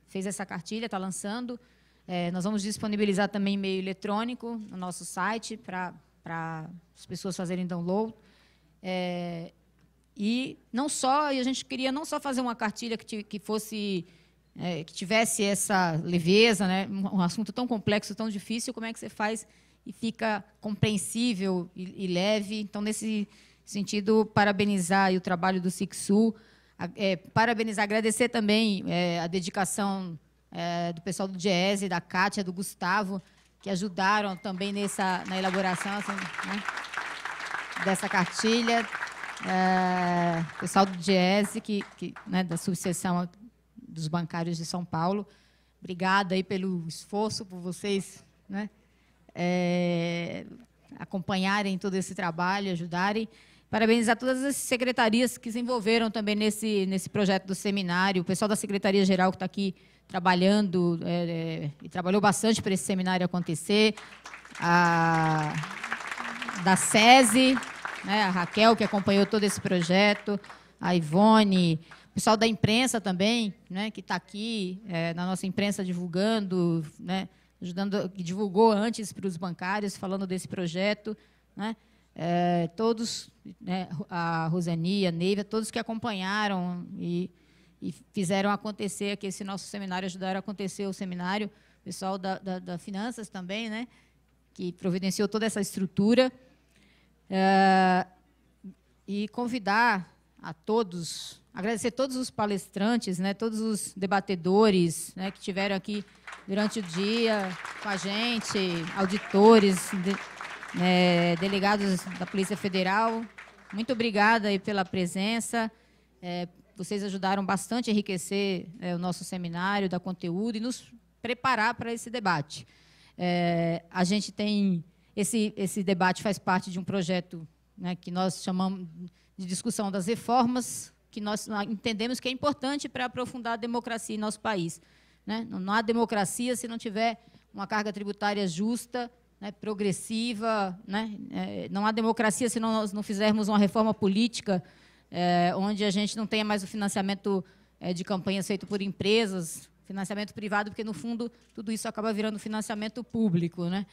fez essa cartilha, está lançando. Nós vamos disponibilizar também e-mail eletrônico no nosso site para as pessoas fazerem download. E a gente queria não só fazer uma cartilha que tivesse essa leveza, né? Um assunto tão complexo, tão difícil, como é que você faz e fica compreensível e leve. Então, nesse sentido, parabenizar aí o trabalho do SICSU, parabenizar, agradecer também a dedicação do pessoal do DIEESE, da Kátia, do Gustavo, que ajudaram também na elaboração assim, né, dessa cartilha. O pessoal do DIEESE, né, da subseção dos bancários de São Paulo. Obrigada aí pelo esforço, por vocês, né, acompanharem todo esse trabalho, ajudarem. Parabenizar todas as secretarias que se envolveram também nesse projeto do seminário, o pessoal da Secretaria-Geral que está aqui trabalhando e trabalhou bastante para esse seminário acontecer, da SESI, né, a Raquel, que acompanhou todo esse projeto, a Ivone, o pessoal da imprensa também, né, que está aqui na nossa imprensa divulgando, né, ajudando, que divulgou antes para os bancários, falando desse projeto, né, todos, né, a Rosani, a Neiva, todos que acompanharam e fizeram acontecer aqui esse nosso seminário, ajudaram a acontecer o seminário, o pessoal da Finanças também, né, que providenciou toda essa estrutura. E convidar a todos, agradecer todos os palestrantes, né, todos os debatedores, né, que estiveram aqui durante o dia com a gente, auditores, delegados da Polícia Federal. Muito obrigada aí pela presença. Vocês ajudaram bastante a enriquecer o nosso seminário, dar conteúdo e nos preparar para esse debate. A gente tem... Esse debate faz parte de um projeto, né, que nós chamamos de discussão das reformas, que nós entendemos que é importante para aprofundar a democracia em nosso país, né? Não há democracia se não tiver uma carga tributária justa, né, progressiva, né? Não há democracia se nós não fizermos uma reforma política onde a gente não tenha mais o financiamento de campanhas feito por empresas, financiamento privado, porque, no fundo, tudo isso acaba virando financiamento público, né?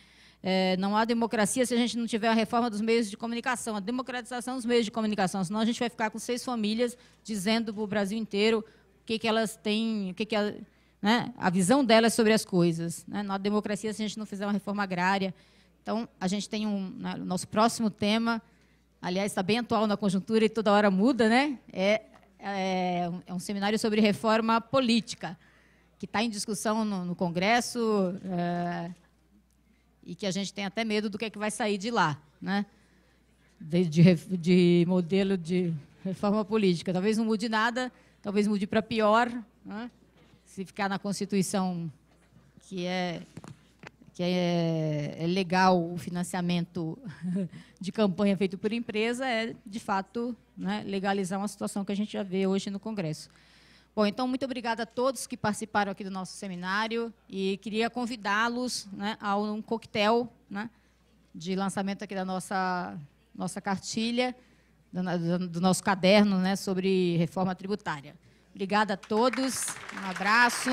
Não há democracia se a gente não tiver a reforma dos meios de comunicação, a democratização dos meios de comunicação, senão a gente vai ficar com 6 famílias dizendo para o Brasil inteiro o que elas têm, né, a visão delas sobre as coisas, né? Não há democracia se a gente não fizer uma reforma agrária. Então, a gente tem o nosso próximo tema, aliás, está bem atual na conjuntura e toda hora muda, né? É um seminário sobre reforma política, que está em discussão no Congresso, e que a gente tem até medo do que vai sair de lá, né? De modelo de reforma política. Talvez não mude nada, talvez mude para pior, né? Se ficar na Constituição que é legal o financiamento de campanha feito por empresa, de fato, né, legalizar uma situação que a gente já vê hoje no Congresso. Bom, então, muito obrigada a todos que participaram aqui do nosso seminário e queria convidá-los, né, a um coquetel, né, de lançamento aqui da nossa cartilha, do nosso caderno, né, sobre reforma tributária. Obrigada a todos, um abraço.